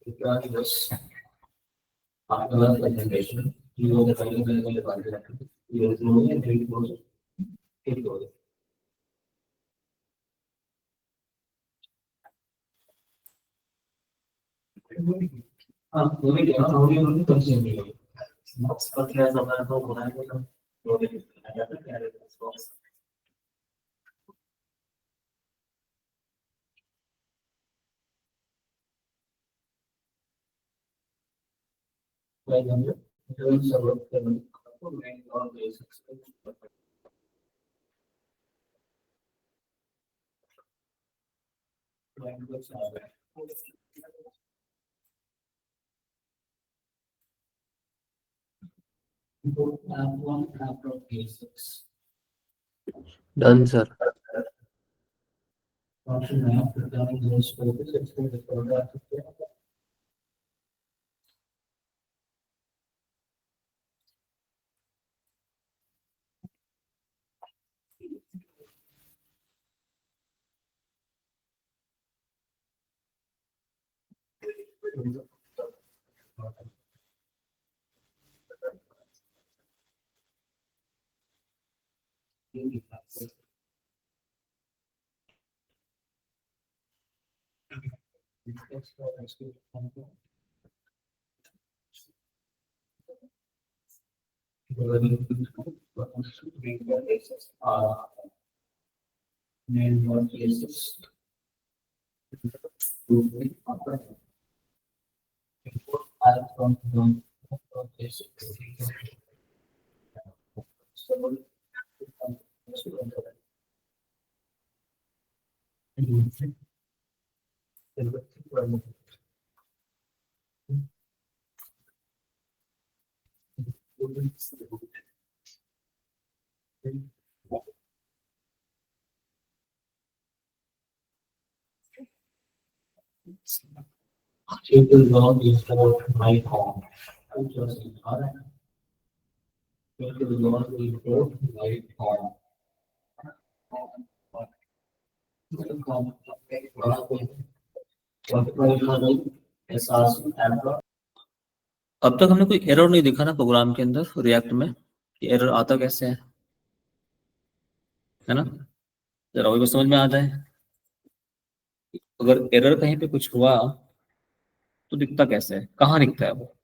It can just after the presentation, you know the final content. You will know and read close. It goes. वो भी क्या हो गया उन्होंने कम से नहीं है बॉक्स पर क्या ज़माना तो बनाने का वो भी आया था क्या है बॉक्स लाइक हम जो सर्वर करने को मैं और दे सकता हूं लैंग्वेज आ गया one after cases Done, sir. function after done those focus export the product and one cases from the You will not use my home. You will not use my home. अब तक हमने कोई एरर नहीं दिखा ना प्रोग्राम के अंदर रिएक्ट में, एरर आता कैसे है ना, जरा वही समझ में आ जाए। अगर एरर कहीं पे कुछ हुआ तो दिखता कैसे है, कहाँ दिखता है वो।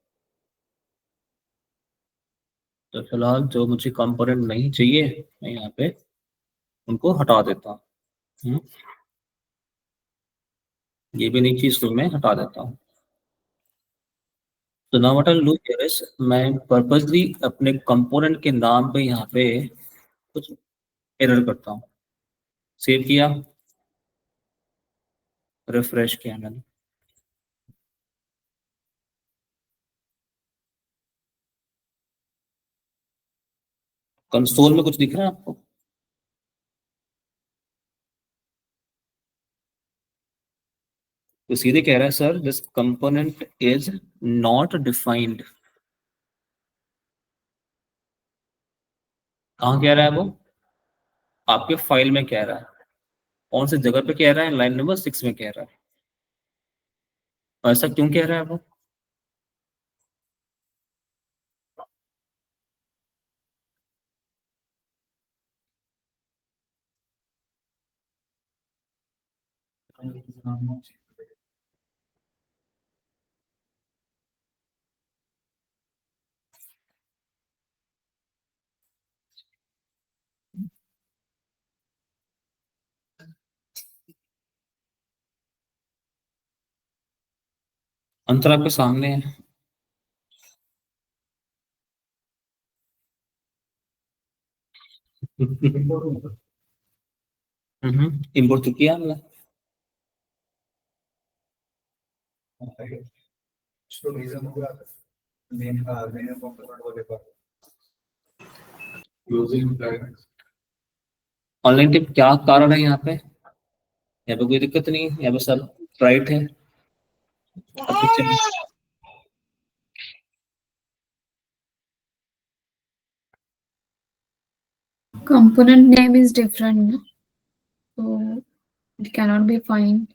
तो फिलहाल जो मुझे कंपोनेंट नहीं चाहिए मैं यहाँ पे उनको हटा देता हूँ। ये भी नहीं चीज तो मैं हटा देता हूँ। तो now what I do here is, मैं पर्पसली अपने कंपोनेंट के नाम पे यहाँ पे कुछ एरर करता हूँ। सेव किया, रिफ्रेश किया मैंने, कंसोल में कुछ दिख रहा है आपको? तो सीधे कह रहा है sir this component is not defined. कहाँ कह रहा है वो? आपके फाइल में कह रहा है। कौन सी जगह पे कह रहा है? लाइन नंबर 6 में कह रहा है। ऐसा क्यों कह रहा है वो? अंतर आपके सामने है। इम्पोर्ट तो किया हमने। इसको रीजन होगा मेन कंपोनेंट वाले पर यूजिंग ऑनलाइन टिप क्या कारण है यहाँ पे? यहाँ पे कोई दिक्कत नहीं है, यहाँ पे सब राइट है। अब पीछे Component name is different, no? So it cannot be fine.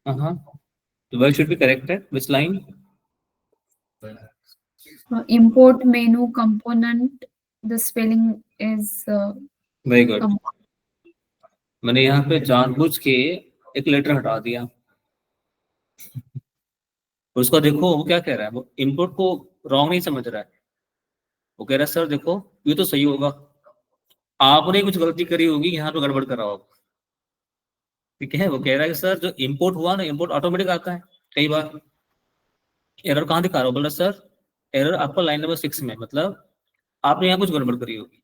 तो where should be corrected? Which line? Import menu component, the spelling is very good. मैंने यहाँ पे जानबूझ के एक लेटर हटा दिया। उसका देखो वो क्या कह रहा है, वो इनपुट को रॉन्ग नहीं समझ रहा है। वो कह रहा है सर देखो ये तो सही होगा, आपने कुछ गलती करी होगी, यहाँ पे गड़बड़ करा होगा। ठीक है, वो कह रहा है कि सर जो इम्पोर्ट हुआ ना, इम्पोर्ट ऑटोमेटिक आता है कई बार। एरर कहाँ दिखा रहा हो? बोल रहा सर एरर आपका लाइन नंबर 6 में, मतलब आपने यहाँ कुछ गड़बड़ करी होगी,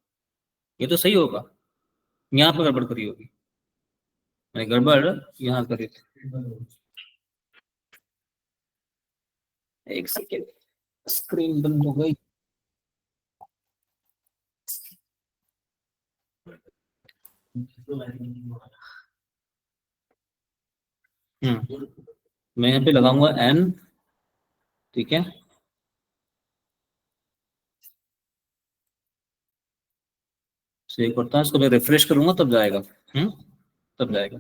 ये तो सही होगा, यहाँ पे गड़बड़ करी होगी। मैंने गड़बड़ यहाँ करी थी। एक सेकेंड, स्क्रीन बंद हो गई। मैं यहाँ पे लगाऊंगा n, ठीक है। सेव करता हूँ इसको, मैं रिफ्रेश करूंगा तब जाएगा। तब जाएगा।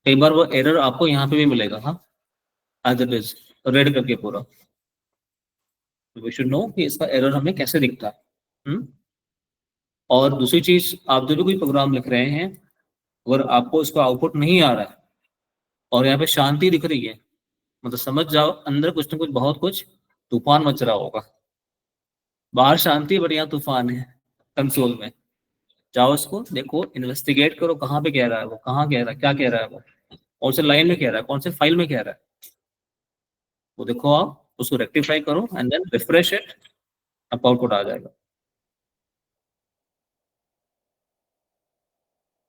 कई बार वो एरर आपको यहाँ पे भी मिलेगा, हाँ, एज इट इज रेड करके पूरा। वी शुड नो कि इसका एरर हमें कैसे दिखता है। और दूसरी चीज, आप जब भी कोई प्रोग्राम लिख रहे हैं, अगर आपको इसका आउटपुट नहीं आ रहा है और यहाँ पे शांति दिख रही है, मतलब समझ जाओ अंदर कुछ ना कुछ बहुत कुछ तूफान मच रहा होगा। बाहर शांति बट यहाँ तूफान है कंसोल में। जाओ इसको देखो, इन्वेस्टिगेट करो, कहाँ पे कह रहा है वो, कहाँ कह रहा है, क्या कह रहा है वो, कौन से लाइन में कह रहा है, कौन से फाइल में कह रहा है, वो देखो। आप उसको रेक्टिफाई करो एंड देन रिफ्रेश इट, अब आउटपुट आ जाएगा।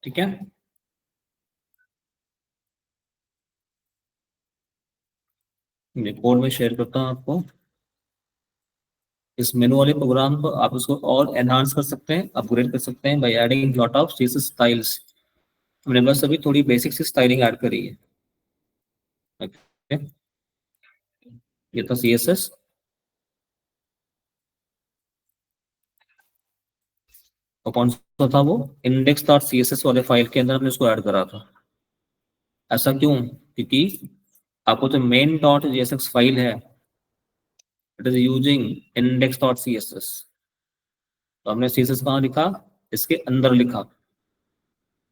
ठीक है, मैं कोड में शेयर करता हूँ आपको। इस मेनू वाले प्रोग्राम को आप उसको और एनहांस कर सकते हैं, अपग्रेड कर सकते हैं by adding lot of CSS styles. हमने बस अभी थोड़ी बेसिक सी स्टाइलिंग ऐड करी है। ओके, ये था सीएसएस। और कौन सा था वो, इंडेक्स डॉट सीएसएस वाले फाइल के अंदर हमने उसको ऐड करा था। ऐसा क्यों, क्योंकि आपको जो मेन डॉट जेएसएक्स फाइल है, it is using index dot CSS. तो हमने सीएसएस कहाँ लिखा, इसके अंदर लिखा,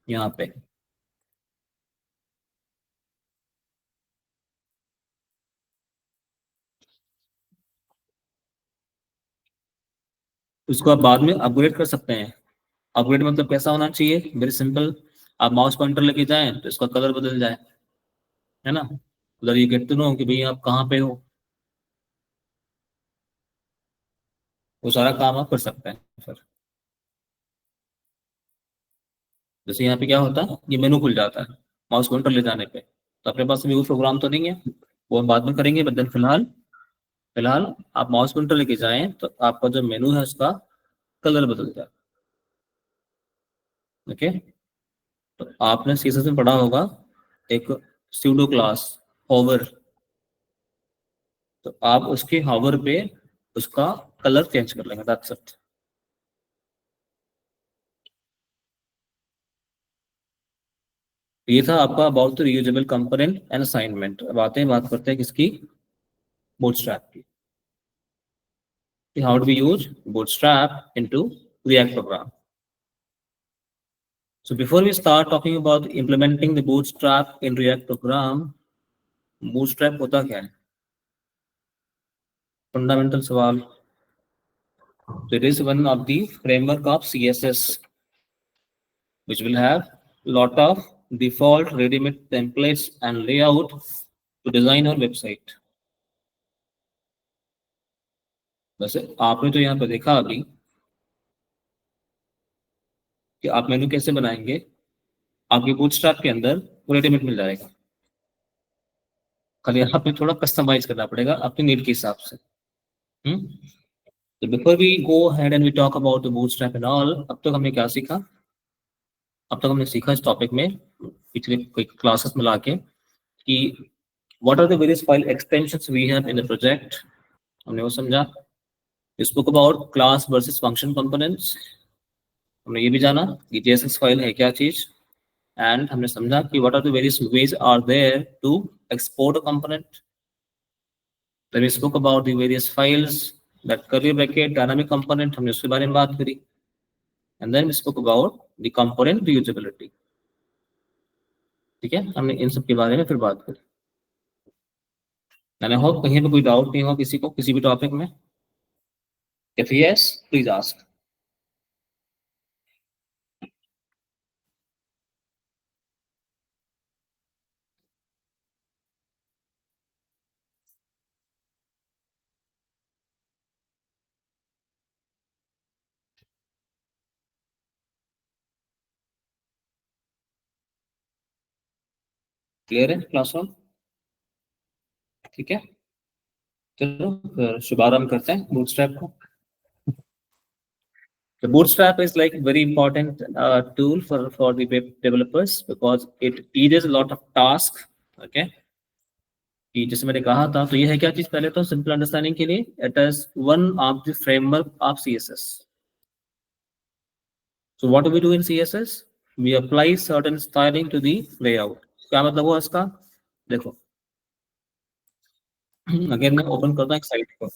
यहाँ पे। उसको आप बाद में अपग्रेड कर सकते हैं। अपग्रेड मतलब कैसा होना चाहिए, वेरी सिंपल। आप माउस पॉइंटर लेके जाएं तो इसका कलर बदल जाए, है ना। उधर ये गेट टू नो कि भाई आप कहाँ पे हो, वो सारा काम आप कर सकते हैं फिर। जैसे यहाँ पे क्या होता है, ये मेनू खुल जाता है माउस पॉइंटर ले जाने पे। तो अपने पास भी वो प्रोग्राम तो नहीं है, वो हम बाद में करेंगे, बट देन फिलहाल फिलहाल आप माउस पॉइंटर लेके जाएं तो आपका जो मेनू है उसका कलर बदल जाए। ओके, तो आपने सीएसएस में पढ़ा होगा एक स्यूडो क्लास होवर। तो आप उसके हावर पे उसका कलर चेंज कर लेंगे, दैट्स इट। ये था आपका about the reusable component and assignment. अब आते हैं, बात करते हैं किसकी, बूटस्ट्रैप की। How do we use Bootstrap into React program. So before we start talking about implementing the bootstrap in React program, bootstrap होता क्या है, फंडामेंटल सवाल। So it is one of the framework of CSS which will have lot of default ready-made templates and layout to design our website. वैसे आपने तो यहाँ पे देखा अभी कि आप मेनू कैसे बनाएंगे, आपके बूटस्ट्रैप के अंदर वो रेडीमेड मिल जाएगा, खाली आपने थोड़ा कस्टमाइज करना पड़ेगा अपनी नीड के हिसाब से। तो before we go ahead and we talk about the bootstrap and all, अब तक हमने क्या सीखा, अब तक हमने सीखा इस टॉपिक में पिछले कोई क्लासेस में लाके कि what are the various file extensions we have in the project, हमने वो समझा। Spoke about class versus function components, हमने ये भी जाना कि जेएसएक्स फाइल है क्या चीज। एंड हमने समझा कि what are the various ways are there to export a component. Then we spoke about the various files that curly bracket dynamic component, हमने उसके बारे में बात करी। And then we spoke about the component reusability. ठीक है, हमने इन सब के बारे में फिर बात करी। एंड आई होप कहीं पे कोई डाउट नहीं हो किसी को किसी भी टॉपिक में। If yes please ask. Clear है क्लासरूम, ठीक है। चलो फिर शुभारंभ करते हैं बूटस्ट्रैप को। The Bootstrap is like very important tool for the web developers because it eases a lot of tasks. Okay, कि जैसे मैंने कहा था, तो ये है क्या चीज, पहले तो सिंपल अंडरस्टैंडिंग के लिए it is one of the framework of CSS. So what do we do in CSS, we apply certain styling to the layout. क्या मतलब हुआ इसका, देखो अगेन मैं ओपन करता हूँ एक साइट को।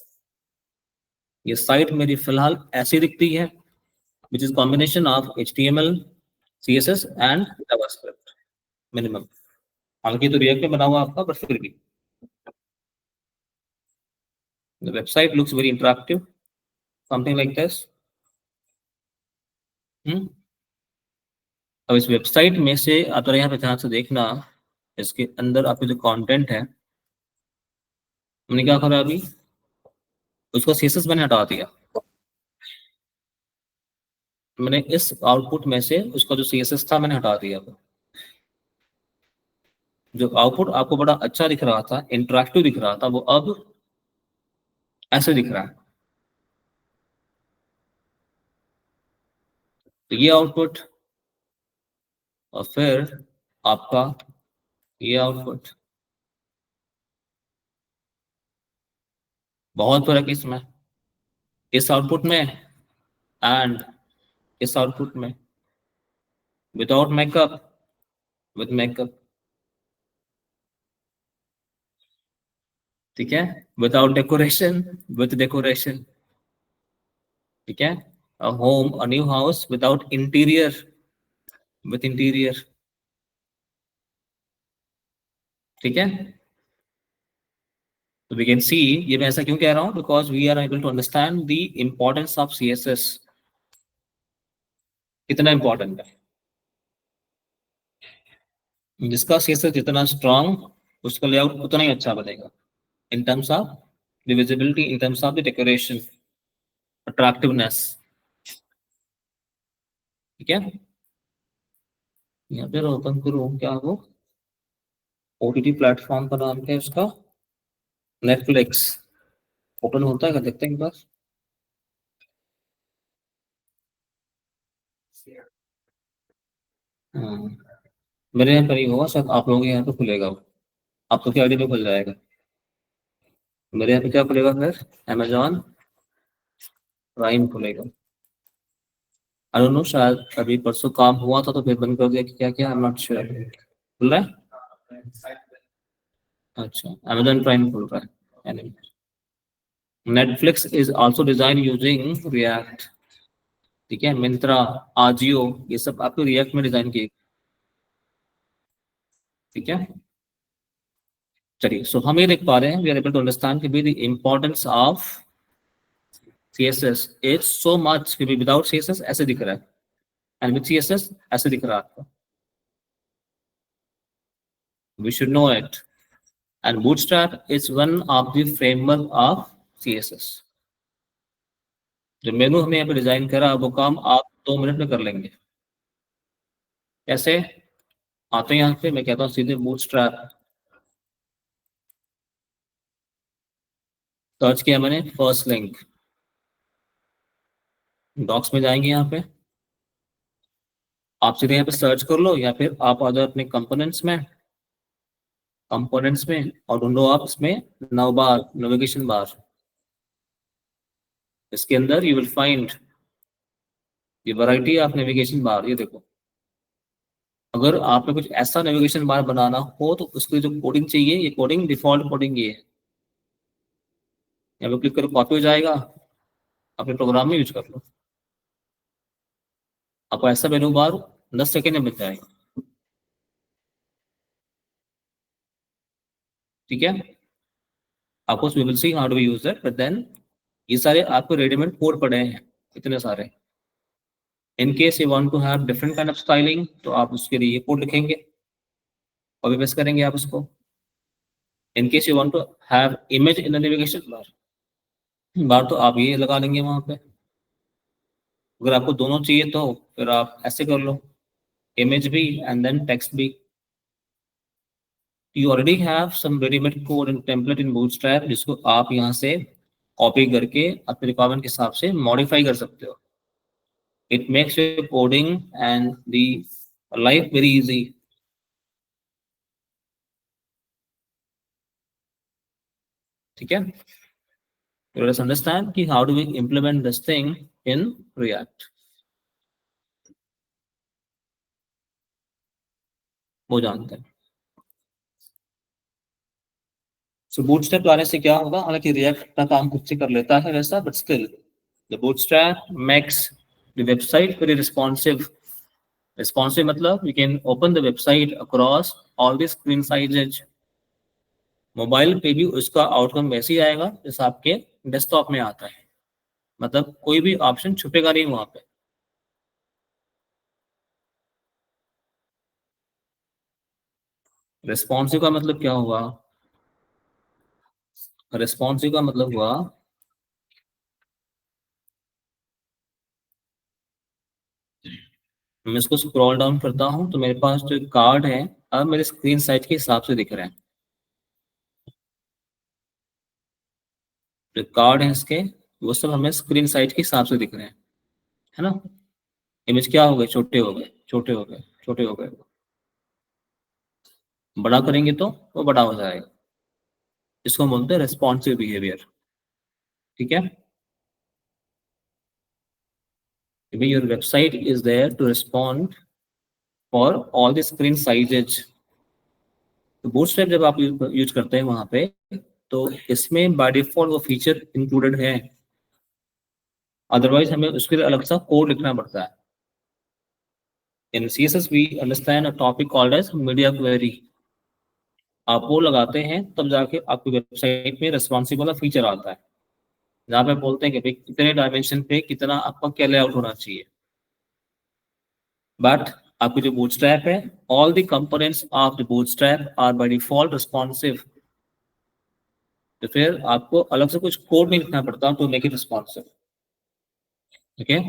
ये साइट मेरी फिलहाल ऐसी दिखती है which is combination of HTML, CSS and JavaScript minimum। हालांकि तो रिएक्ट में बना हुआ आपका, बट फिर भी the website looks very interactive, something like this। अब इस वेबसाइट में से आप यहाँ पे ध्यान से देखना, इसके अंदर आपके जो कंटेंट है, हमने क्या करा अभी, उसको CSS मैंने हटा दिया। मैंने इस आउटपुट में से उसका जो CSS था मैंने हटा दिया। जो आउटपुट आपको बड़ा अच्छा दिख रहा था, इंटरेक्टिव दिख रहा था, वो अब ऐसे दिख रहा है। तो ये आउटपुट और फिर आपका ये आउटपुट, बहुत फर्क है इसमें, इस आउटपुट में एंड इस आउटपुट में, विदाउट मेकअप, विद मेकअप, ठीक है, विदाउट डेकोरेशन, विद डेकोरेशन, ठीक है, a home, a new house without interior, with interior, ठीक है। तो वी कैन सी, ये मैं ऐसा क्यों कह रहा हूं, because we are able to understand the importance of CSS, कितना इंपॉर्टेंट है। जिसका CSS जितना स्ट्रांग, उसका लेआउट उतना ही अच्छा बनेगा, in terms of the visibility, in terms of the decoration, attractiveness, ठीक है। यहाँ पे ओपन करो, क्या वो OTT प्लेटफॉर्म का नाम क्या है उसका, नेटफ्लिक्स, ओपन होता है क्या, देखते हैं एक बार। हाँ, मेरे यहाँ पर ही होगा शायद, आप लोगों के यहाँ पे खुलेगा वो, आप तो क्या आईडी पे खुल जाएगा। मेरे यहाँ पे क्या खुलेगा फिर, Amazon प्राइम खुलेगा। आई डोंट नो, शायद अभी परसों काम हुआ था तो फिर बंद कर दिया कि क्या क्या, आई एम नॉट श्योर। खुल रहा है, अच्छा, Amazon प्राइम खुल रहा है। Netflix is also design using react, ठीक है। मिंत्रा, आजियो, ये सब आपको रिएक्ट में डिजाइन किए, ठीक है। चलिए, सो हम ये देख पा रहे हैं, we are able to understand कि the importance of CSS is so much, कि विदाउट CSS ऐसे दिख रहा है एंड विद CSS ऐसे दिख रहा है आपको, we should know it. And Bootstrap is one of the framework of CSS। जो मेनू हमने यहाँ पे डिजाइन करा, वो काम आप 2 मिनट में कर लेंगे। कैसे आते हैं यहाँ पे, मैं कहता हूँ सीधे बूटस्ट्रैप, सर्च किया मैंने फर्स्ट लिंक, डॉक्स में जाएंगे, यहाँ पे आप सीधे यहाँ पे सर्च कर लो, या फिर आप आ जाओ अपने कंपोनेंट्स में और ढूंढो आप इसमें नव बार, नेविगेशन बार। इसके अंदर यू विल फाइंड ये वैरायटी ऑफ नेविगेशन बार। ये देखो, अगर आपने कुछ ऐसा नेविगेशन बार बनाना हो तो उसकी जो कोडिंग चाहिए, ये कोडिंग डिफॉल्ट कोडिंग ये है। यहाँ पे क्लिक करो, कॉपी हो जाएगा, अपने प्रोग्राम में यूज कर लो, आपको ऐसा मेनू बार 10 सेकेंड में मिल जाएगा, ठीक है। आपको we will see how do use that, but then ये सारे आपको रेडीमेड कोड पड़े हैं इतने सारे। In case you want to have different kind of styling, तो आप उसके लिए ये कोड लिखेंगे, कॉपी पेस्ट करेंगे आप उसको। In case you want to have image in the navigation bar तो आप ये लगा लेंगे वहां पे। अगर आपको दोनों चाहिए तो फिर आप ऐसे कर लो, इमेज भी एंड देन टेक्स्ट भी। You already have some readymade code and template in Bootstrap, जिसको आप यहाँ से कॉपी करके अपने रिक्वायरमेंट के हिसाब से मॉडिफाई कर सकते हो। It makes your coding and the life very easy, ठीक है। let us understand कि how do we implement this thing in React, वो जानते हैं। सो बूटस्ट्रैप लाने से क्या होगा, हालांकि रिएक्ट अपना काम खुद से कर लेता है वैसा, but still the Bootstrap makes the website very responsive. Responsive मतलब we can open the website across all the screen sizes. Mobile पे भी उसका आउटकम वैसे ही आएगा जैसा आपके डेस्कटॉप में आता है, मतलब कोई भी ऑप्शन छुपेगा नहीं वहां पे। रिस्पॉन्सिव का मतलब क्या हुआ, रिस्पॉन्सिव का मतलब हुआ मैं इसको स्क्रॉल डाउन करता हूँ तो मेरे पास जो कार्ड है अब मेरे स्क्रीन साइज के हिसाब से दिख रहे हैं। जो कार्ड है इसके वो सब हमें स्क्रीन साइज के हिसाब से दिख रहे हैं, है ना। इमेज क्या हो गए, छोटे हो गए, छोटे हो गए, छोटे हो गए। बड़ा करेंगे तो वो बड़ा हो जाएगा। इसको हम बोलते हैं रेस्पॉन्सिव बिहेवियर। ठीक है, your website is there to respond for all the screen sizes। तो बूटस्ट्रैप जब आप यूज करते हैं वहां पे, तो इसमें बाय डिफॉल्ट वो फीचर इंक्लूडेड है, अदरवाइज हमें उसके लिए अलग सा कोड लिखना पड़ता है। इन CSS we understand a topic called as media query। आप वो लगाते हैं तब जाके आपकी वेबसाइट में रेस्पॉन्सिव वाला फीचर आता है, जहाँ पे बोलते हैं कि भाई कितने डायमेंशन पे कितना आपका क्या लेआउट होना चाहिए। बट आपकी जो बूटस्ट्रैप है, all the components of the Bootstrap are by default responsive. तो फिर आपको अलग से कुछ कोड नहीं लिखना पड़ता to make it responsive. Okay,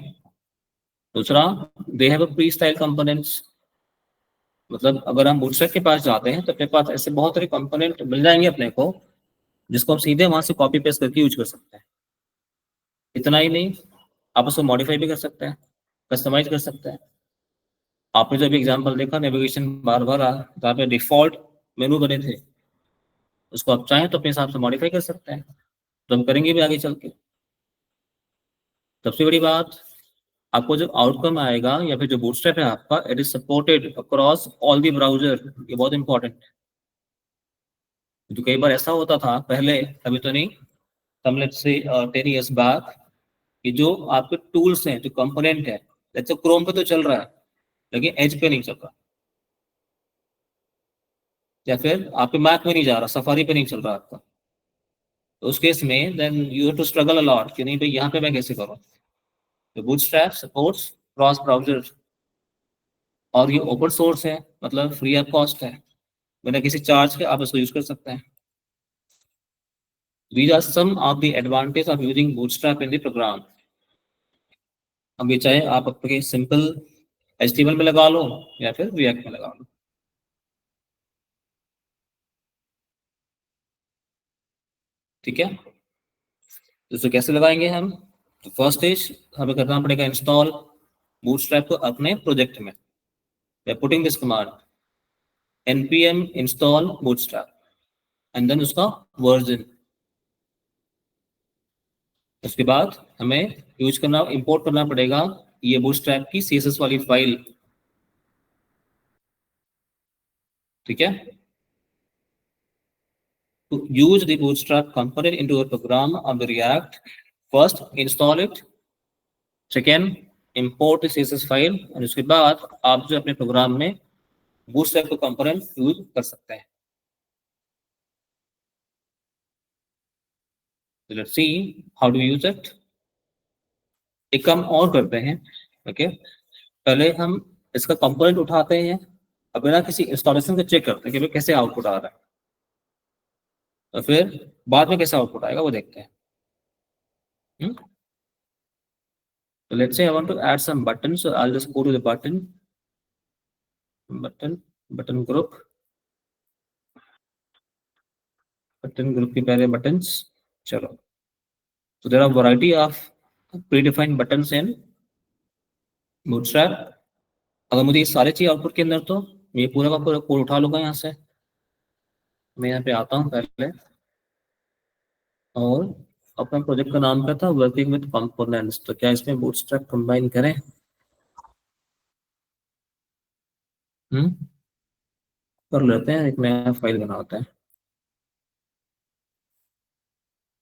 दूसरा, they have a pre style components. मतलब अगर हम बूटस्ट्रैप के पास जाते हैं तो अपने पास ऐसे बहुत सारे कंपोनेंट मिल जाएंगे अपने को, जिसको हम सीधे वहां से कॉपी पेस्ट करके यूज कर सकते हैं। इतना ही नहीं, आप उसको मॉडिफाई भी कर सकते हैं, कस्टमाइज कर सकते हैं। आपने जो भी एग्जांपल देखा नेविगेशन बार बार जहाँ पे डिफॉल्ट मेनू बने थे, उसको आप चाहें तो अपने हिसाब से मॉडिफाई कर सकते हैं, तो हम करेंगे भी आगे चल के। सबसे बड़ी बात, आपको जो आउटकम आएगा या फिर जो बूटस्ट्रैप है आपका, it is supported across all the browser. ये बहुत इंपॉर्टेंट है। तो कई बार ऐसा होता था पहले, अभी तो नहीं, come let's say 10 years back, कि जो आपके टूल्स हैं, जो कंपोनेंट है, जैसे क्रोम पे तो चल रहा है लेकिन एज पे नहीं चल रहा, या फिर आपके मैक में नहीं जा रहा, सफारी पे नहीं चल रहा आपका, तो उस केस में then you have to struggle a lot कि नहीं भाई यहाँ पे मैं कैसे करूँ। तो बूटस्ट्रैप सपोर्ट्स क्रॉस ब्राउजर, और ये ओपन सोर्स है, मतलब फ्री ऑफ कॉस्ट है, बिना किसी चार्ज के आप इसको यूज कर सकते हैं। These are some of the advantages of using Bootstrap in the program। अब ये चाहे आप अपने सिंपल HTML में लगा लो या फिर React में लगा लो। ठीक है, तो इसे कैसे लगाएंगे हम? तो फर्स्ट स्टेज हमें करना पड़ेगा इंस्टॉल बूटस्ट्रैप को अपने प्रोजेक्ट में। We are putting this command npm install bootstrap and then उसका वर्जन। उसके बाद हमें यूज करना, इंपोर्ट करना पड़ेगा ये बूटस्ट्रैप की CSS वाली फाइल। ठीक है, to use the bootstrap component into a program on the React, first install it, second import the CSS file, और उसके बाद आप जो अपने प्रोग्राम में bootstrap का कंपोनेंट यूज कर सकते हैं। So let's see how to use it। एक काम और करते हैं। ओके, पहले हम इसका कंपोनेंट उठाते हैं, अब बिना किसी इंस्टॉलेशन के चेक करते हैं कि भाई कैसे आउटपुट आ रहा है, और फिर बाद में कैसे आउटपुट आएगा वो देखते हैं। So let's say I want to add some buttons, so I'll just go to the button group, button group के पहले buttons। चलो, so there are variety of predefined buttons in Bootstrap। अगर मुझे ये सारे चाहिए आउटपुट के अंदर, तो मैं पूरा का पूरा कोड उठा लूंगा यहाँ से। मैं यहाँ पे आता हूँ पहले, और अपना प्रोजेक्ट का नाम क्या था, वर्किंग विद कंपोनेंट्स। तो क्या इसमें बूटस्ट्रैप कंबाइन करें? कर लेते हैं, एक नया फाइल बनाते हैं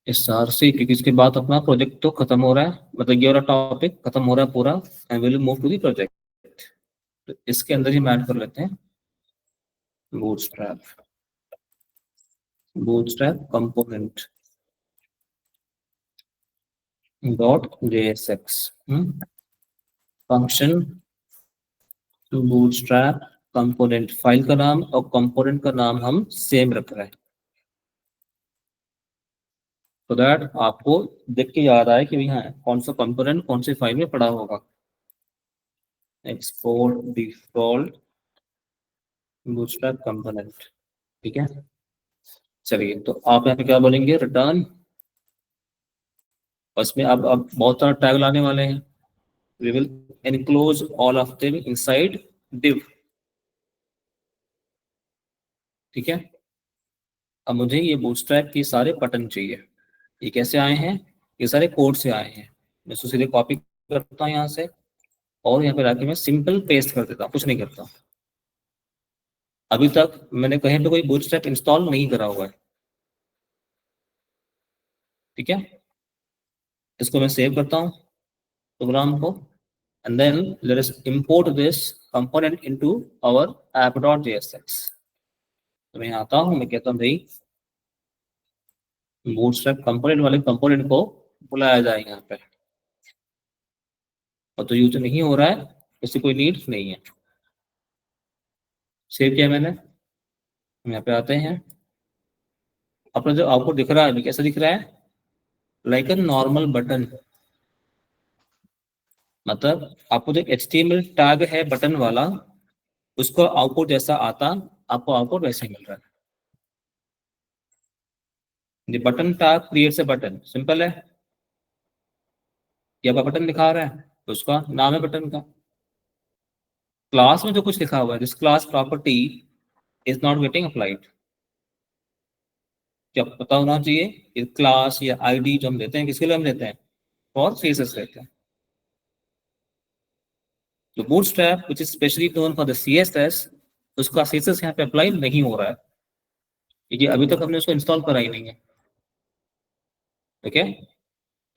इस सार से, क्योंकि इसके बाद अपना प्रोजेक्ट तो खत्म हो रहा है, मतलब ये वाला टॉपिक खत्म हो रहा है पूरा, and will move to the project. तो इसके अंदर ही हम ऐड कर लेते हैं Bootstrap component dot JSX function Bootstrap component. File का नाम और कंपोनेंट का नाम हम सेम रख रहे हैं, तो दैट आपको देख के याद आए कि भाई हाँ कौन सा कंपोनेंट कौन सी फाइल में पड़ा होगा। एक्सपोर्ट डिफॉल्ट बूटस्ट्रैप कंपोनेंट, ठीक है। चलिए, तो आप यहाँ पे क्या बोलेंगे, रिटर्न, उसमें अब बहुत सारा टैग लाने वाले हैं। We will enclose all of them inside div, ठीक है। अब मुझे ये बूटस्ट्रैप के सारे बटन चाहिए। ये कैसे आए हैं, ये सारे कोड से आए हैं। मैं इसको सीधे कॉपी करता हूँ यहाँ से, और यहाँ पे आके मैं सिंपल पेस्ट कर देता हूँ, कुछ नहीं करता। अभी तक मैंने कहीं पे कोई बूटस्ट्रैप इंस्टॉल नहीं करा हुआ है, ठीक है। इसको मैं सेव करता हूँ प्रोग्राम को, and then let us import this component into our app.jsx। तो मैं आता हूँ, मैं कहता हूँ भाई बूटस्ट्रैप कंपोनेंट वाले कंपोनेंट को बुलाया जाए यहाँ पे, और तो यूज नहीं हो रहा है, इससे कोई नीड नहीं है। सेव किया मैंने, हम यहाँ पे आते हैं। अपना जो आउटपुट दिख रहा है कैसा दिख रहा है, लाइक अ नॉर्मल बटन। मतलब आपको जो HTML टैग है बटन वाला, उसको आउटपुट जैसा आता, आपको आउटपुट वैसे ही मिल रहा है। ये button tag creates a button, simple है। ये आपका बटन दिखा रहा है, तो उसका नाम है बटन का। क्लास में जो कुछ लिखा हुआ है, this class property is not getting applied, क्या पता होना चाहिए। ये क्लास या आईडी जो हम देते हैं, किसके लिए हम देते हैं, फॉर सीएसएस देते हैं। तो bootstrap which is specially known for the CSS, उसका सीएसएस यहाँ पे अप्लाई नहीं हो रहा है, क्योंकि अभी तक हमने उसको इंस्टॉल करा ही नहीं है, okay.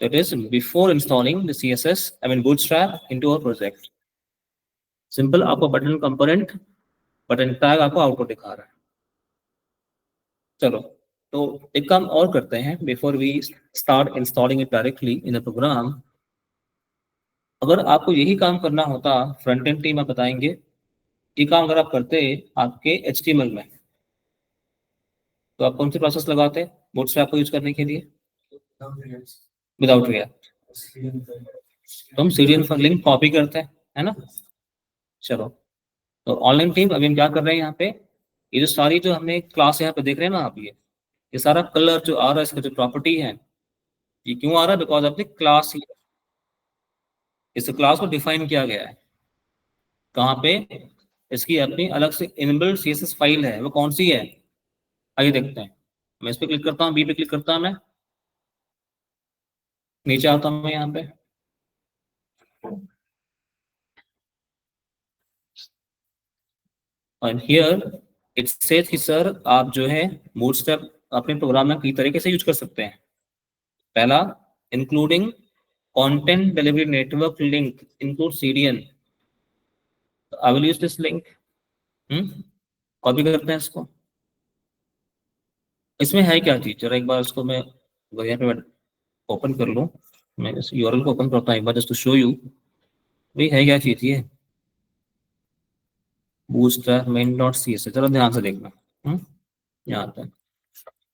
So it is before installing the CSS, I mean Bootstrap into our project. Simple आपको बटन कंपोनेंट, बटन टैग आपको आउटपुट दिखा रहा है। चलो, तो एक काम और करते हैं before we start installing it directly in the program. अगर आपको यही काम करना होता, फ्रंट एंड टीम आप बताएंगे, ये काम अगर आप करते आपके HTML में, तो आप कौन सी प्रोसेस लगाते बूटस्ट्रैप को यूज करने के लिए, विदाउट रिएक्ट। तो हम सीरियल लिंक कॉपी करते हैं, है ना। चलो, तो ऑनलाइन टीम अभी हम क्या कर रहे हैं यहाँ पे, ये जो सारी जो हमने क्लास यहाँ पे देख रहे हैं ना आप, ये सारा कलर जो आ रहा है, इसका जो प्रॉपर्टी है, ये क्यों आ रहा है, बिकॉज आपने क्लास, इस क्लास को डिफाइन किया गया है। कहाँ पे, इसकी अपनी अलग से इनबिल्ट CSS फाइल है, वो कौन सी है, आइए देखते हैं। मैं इस पे क्लिक करता हूँ, बी पे क्लिक करता हूँ, मैं नीचे आता हूँ मैं यहाँ पे, और हियर इट सेज कि सर आप जो है बूटस्ट्रैप अपने प्रोग्राम में कई तरीके से यूज कर सकते हैं। पहला, including content delivery network link include CDN। I will use this link, copy करते हैं इसको। इसमें है क्या चीज, जरा एक बार इसको मैं यहाँ पे ओपन कर लूँ, मैं इस URL को ओपन करता हूँ एक बार जस्ट टू शो यू, भाई है क्या चीज ये, बूटस्ट्रैप main.css, जरा ध्यान से देखना। यहाँ आता है,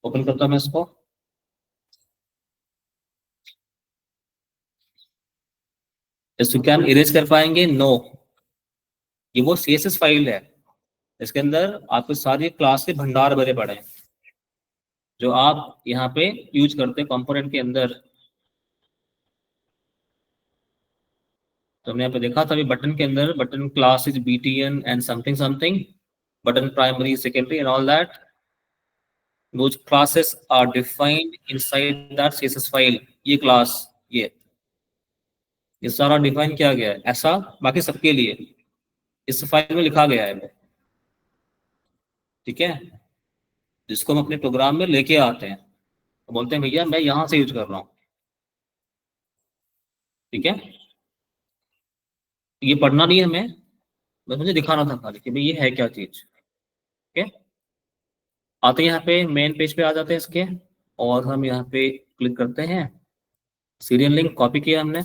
ओपन करता हूँ मैं इसको। इसको क्या हम इरेज कर पाएंगे, नो। ये वो CSS फाइल है, इसके अंदर आपके सारे क्लास के भंडार भरे पड़े हैं, जो आप यहाँ पे यूज करते हैं कंपोनेंट के अंदर। तो हमने यहाँ पे देखा था, बटन के अंदर button class is BTN and something something, button primary secondary and all that, those classes are defined inside that CSS file। ये क्लास, ये सारा डिफाइन किया गया है, ऐसा बाकी सबके लिए इस फाइल में लिखा गया है, ठीक है। जिसको हम अपने प्रोग्राम में लेके आते हैं, तो बोलते हैं भैया मैं यहाँ से यूज कर रहा हूँ, ठीक है। ये पढ़ना नहीं है हमें, बस मुझे दिखाना था खाली कि भाई ये है क्या चीज, ठीक है। आते हैं यहाँ पे मेन पेज पे आ जाते हैं इसके, और हम यहाँ पे क्लिक करते हैं, सीरियल लिंक कॉपी किया हमने,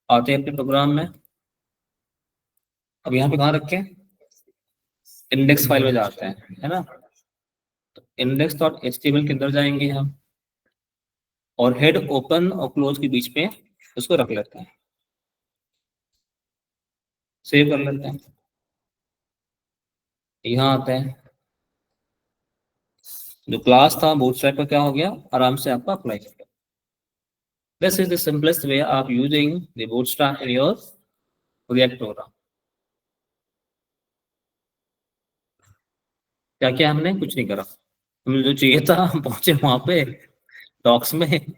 आते हैं अपने प्रोग्राम में। अब यहाँ पे कहाँ रखें, इंडेक्स फाइल में जाते हैं, है ना। तो index.html के अंदर जाएंगे हम, और हेड ओपन और क्लोज के बीच में उसको रख लेते हैं। सेव कर लेते हैं, यहाँ आते हैं, जो क्लास था बूटस्ट्रैप का क्या हो गया, आराम से आपका अप्लाई कर गया। This is the simplest way of using the Bootstrap in your React program. क्या किया हमने, कुछ नहीं करा, हमें जो चाहिए था हम पहुंचे वहां पे डॉक्स में,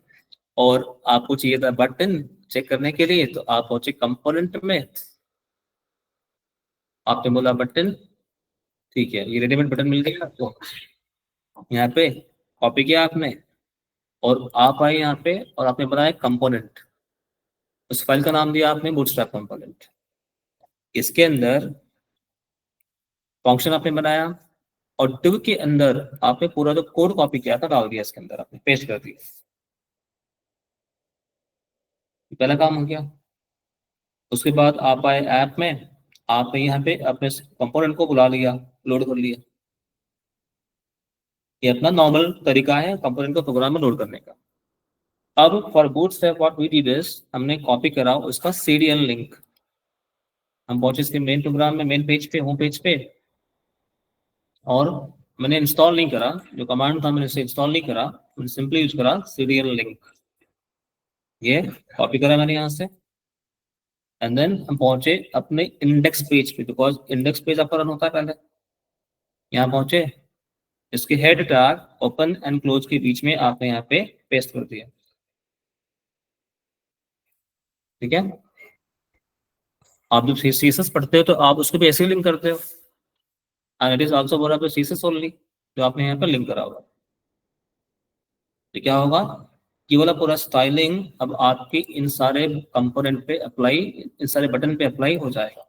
और आपको चाहिए था बटन चेक करने के लिए, तो आप पहुंचे कंपोनेंट में, आपने बोला बटन, ठीक है, ये रेडीमेड बटन मिल गया आपको, यहाँ पे कॉपी किया आपने, और आप आए यहाँ पे और आपने बनाया कंपोनेंट, उस फाइल का नाम दिया आपने बूटस्ट्रैप कंपोनेंट, इसके अंदर फंक्शन आपने बनाया, और div के अंदर आपने पूरा जो कोड कॉपी किया था डाल दिया, इसके अंदर आपने पेस्ट कर दिया, पहला काम हो गया। उसके बाद आप आए ऐप में, आपने यहाँ पे अपने कंपोनेंट को बुला लिया, लोड कर लिया, ये अपना नॉर्मल तरीका है कंपोनेंट को प्रोग्राम में लोड करने का। अब for Bootstrap what we did is, हमने कॉपी करा उसका सीरियल लिंक, हम पहुंचे इसके मेन प्रोग्राम में, मेन पेज पे, होम पेज पे, और मैंने इंस्टॉल नहीं करा, जो कमांड था मैंने इसे इंस्टॉल नहीं करा, मैंने सिंपली यूज करा सीरियल लिंक, ये कॉपी करा मैंने यहाँ से, एंड देन हम पहुंचे अपने इंडेक्स पेज पे, बिकॉज इंडेक्स पेज आपका रन होता है पहले, यहाँ पहुंचे, इसके head tag open and close के बीच में आपने यहाँ पे पेस्ट कर दिया, ठीक है। आप जब सीएसएस पढ़ते हो तो आप उसको भी ऐसे ही लिंक करते हो, एंड इट इज आल्सो बोला पे सीएसएस ओनली, जो आपने यहाँ पे लिंक करा होगा, तो क्या होगा, ये वाला पूरा स्टाइलिंग अब आपके इन सारे कंपोनेंट पे अप्लाई, इन सारे बटन पे अप्लाई हो जाएगा,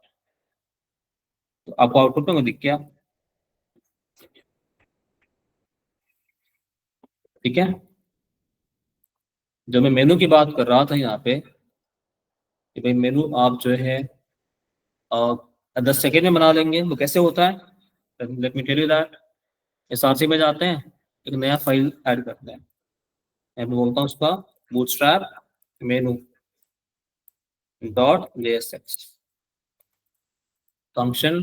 तो आपको आउटपुट में वो दिख गया, ठीक है। जब मैं मेनू की बात कर रहा था यहाँ पे, कि भाई मेनू आप जो है 10 सेकेंड में बना लेंगे, वो कैसे होता है, let me tell you that. SRC में जाते हैं, एक नया फाइल ऐड करते हैं, मैं बोलता हूँ उसका Bootstrap menu dot JSX, function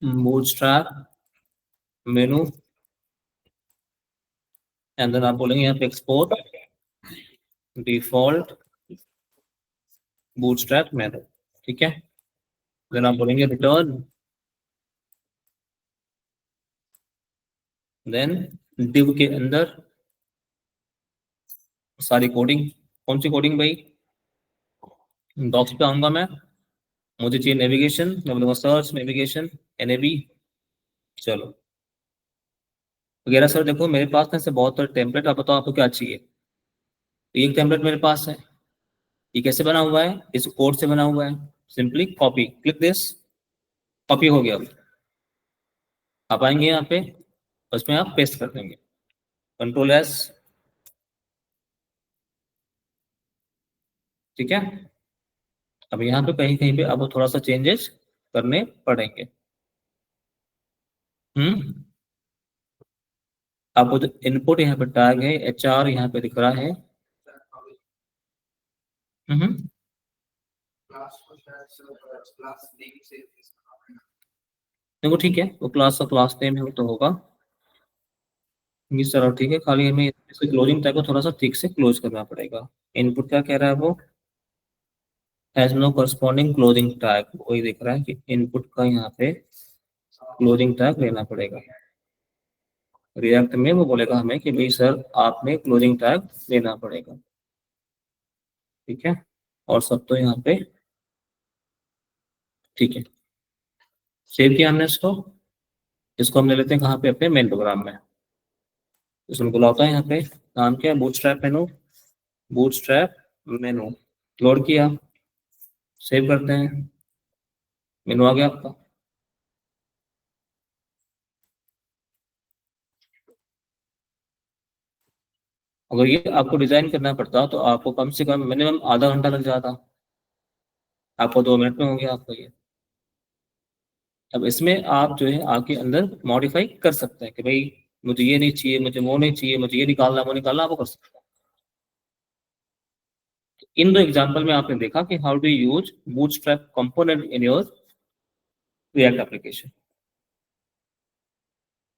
Bootstrap menu, and then आप बोलेंगे यहाँ पे एक्सपोर्ट डिफॉल्ट बूटस्ट्रैप मेनू, ठीक है, देन आप बोलेंगे रिटर्न, देन div के अंदर सारी कोडिंग, कौन सी कोडिंग भाई, डॉक्स पे आऊंगा मैं, मुझे चाहिए नेविगेशन, मैं बोलूँगा सर्च नेविगेशन एनएबी, चलो वगैरह। सर देखो मेरे पास ना से बहुत सारे टेम्पलेट, आप बताओ आपको क्या चाहिए, तो एक टेम्पलेट मेरे पास है, ये कैसे बना हुआ है, इस कोड से बना हुआ है, simply copy, click this, copy हो गया, आप आएंगे यहाँ पे, उसमें आप पेस्ट कर देंगे, कंट्रोल एस, ठीक है। अब यहाँ पे कहीं कहीं पे आपको थोड़ा सा चेंजेस करने पड़ेंगे, आपको जो इनपुट यहाँ पे टैग है HR यहाँ पे दिख रहा है, देखो ठीक है, वो क्लास का क्लास नेम है वो तो होगा इस तरह, ठीक है, खाली हमें इसके क्लोजिंग टैग को थोड़ा सा ठीक से क्लोज करना पड़ेगा। इनपुट क्या कह रहा है वो, has no corresponding closing tag, वही दिख रहा है कि इनपुट का यहाँ पे क्लोजिंग टैग लेना पड़ेगा, रिएक्ट में वो बोलेगा हमें कि भाई सर आपने क्लोजिंग टैग लेना पड़ेगा, ठीक है, और सब तो यहाँ पे ठीक है, सेव किया हमने इसको हम ले लेते हैं कहाँ पे, अपने मेन प्रोग्राम में, इसमें बुलाता है यहाँ पे, नाम क्या है बूटस्ट्रैप मेनू, बूटस्ट्रैप मेनू, लोड किया, सेव करते हैं, मेनू आ गया आपका। अगर ये आपको डिजाइन करना पड़ता तो आपको कम से कम मिनिमम आधा घंटा लग जाता, आपको 2 मिनट में हो गया आपका ये। अब इसमें आप जो है आपके अंदर मॉडिफाई कर सकते हैं कि भाई मुझे ये नहीं चाहिए, मुझे वो नहीं चाहिए, मुझे ये निकालना वो निकालना, आपको कर सकते हैं। इन दो एग्जांपल में आपने देखा कि how do use bootstrap component in your react application.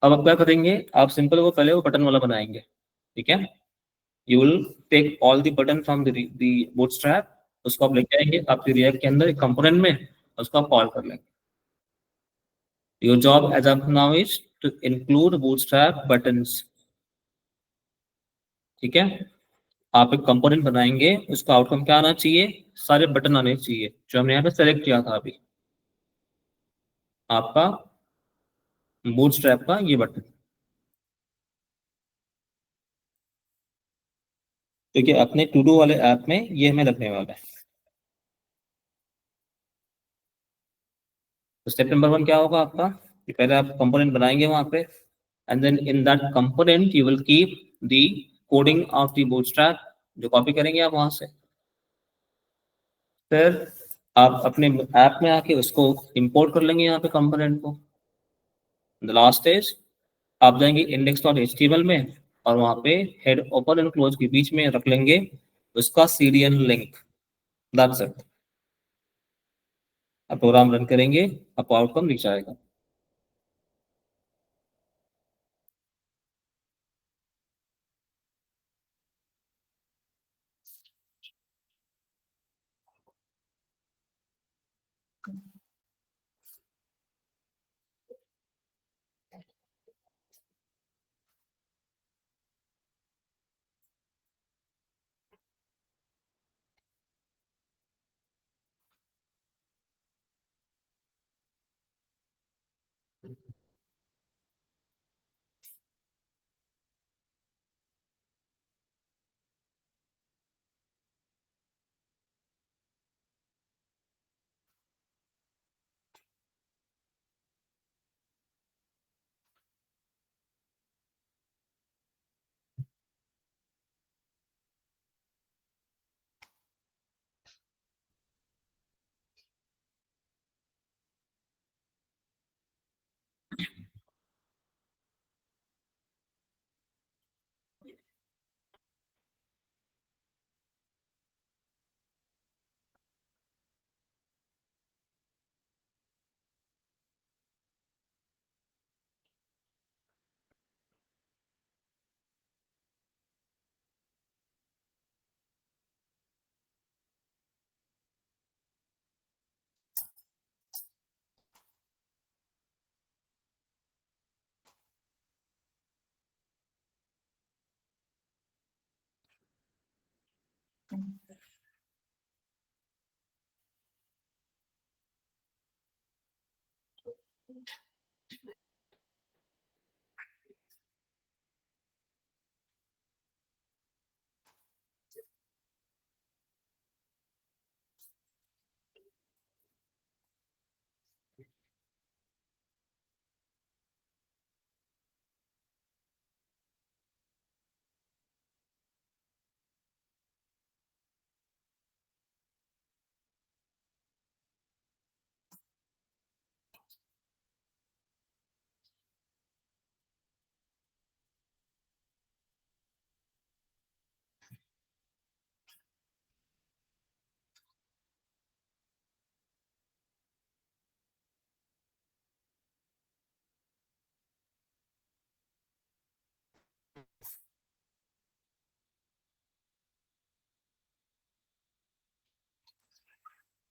अब आप क्या करेंगे, आप सिंपल को पहले वो बटन वाला बनाएंगे, ठीक है। You will take all the button from the Bootstrap, उसको आप लेके आएंगे आपके रिएक्ट के अंदर एक कंपोनेंट में, उसको आप कॉल कर लेंगे। Your job as of now is to include Bootstrap buttons, ठीक है। आप एक कंपोनेंट बनाएंगे, उसका आउटकम क्या आना चाहिए, सारे बटन आने चाहिए जो हमने यहाँ पे सेलेक्ट किया था अभी, आपका बूटस्ट्रैप का ये बटन। देखिए अपने टू डू वाले ऐप में ये हमें लगने वाला है। तो स्टेप नंबर 1 क्या होगा आपका, कि पहले आप कंपोनेंट बनाएंगे वहां पे, and then in that component you will keep the coding of the Bootstrap, जो कॉपी करेंगे आप वहां से। फिर आप अपने ऐप में आके उसको इंपोर्ट कर लेंगे यहाँ पे कंपोनेंट को। द लास्ट इज आप जाएंगे index.html में, और वहां पे हेड ओपन एंड क्लोज के बीच में रख लेंगे उसका सीरियल लिंक। That's it. आप प्रोग्राम रन करेंगे, आपको आउटकम दिख जाएगा।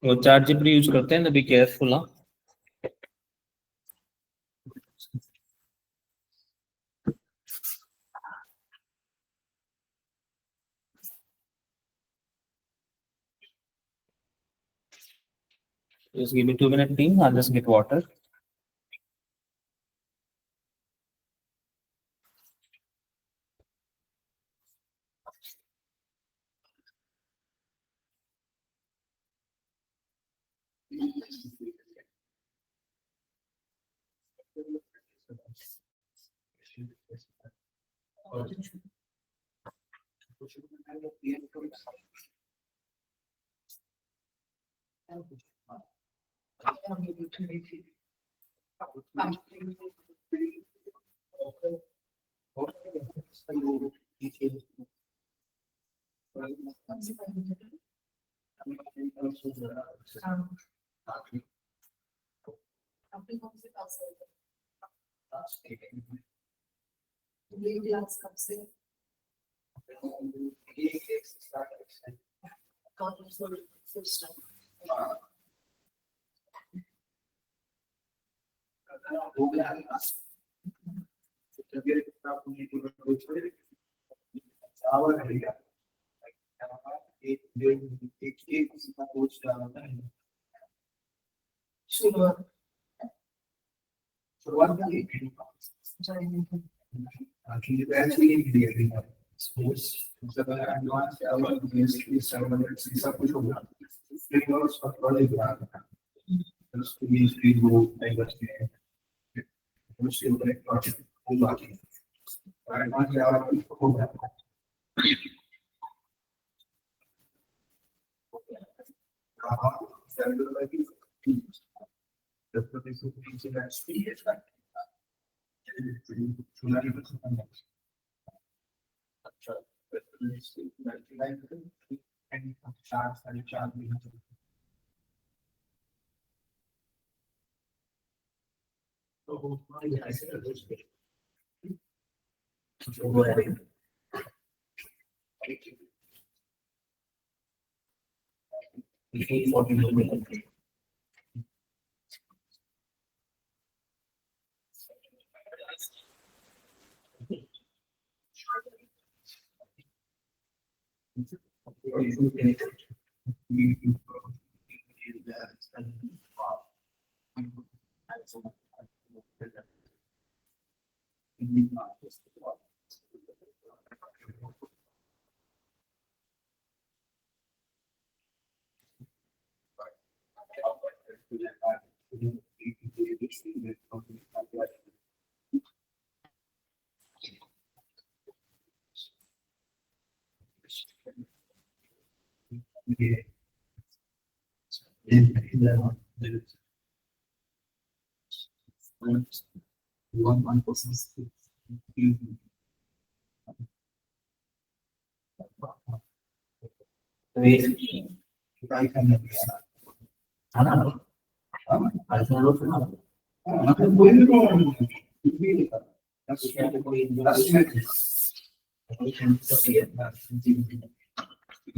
वो चैट जीपीटी यूज करते हैं तो बी केयरफुल। हाँ, just give me 2 minute team, I'll just get water.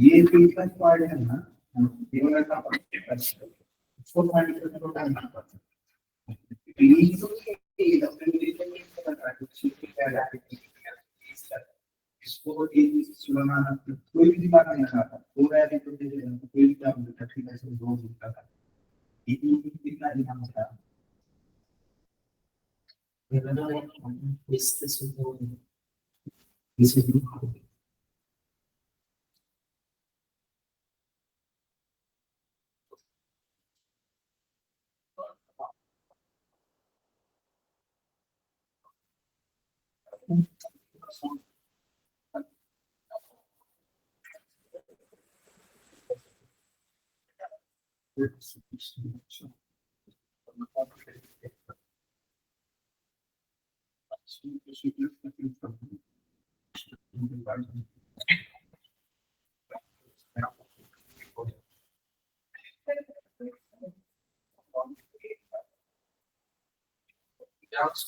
ये फीडबैक पार्ट है ना, ये वाला इसको फाइंड करने को टाइम लगता है। प्लीज इसको एक सुनाना कोई भी दिमाग नहीं आता, पूरा है तो कोई भी काम करता ठीक है, सब रोज होता है। ये इतना दिमाग होता है। this is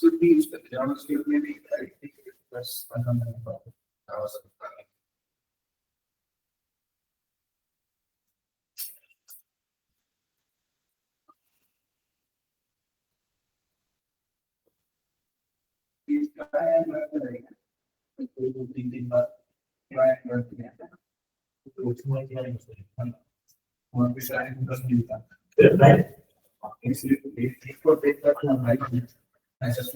could be used, but JavaScript may be plus I just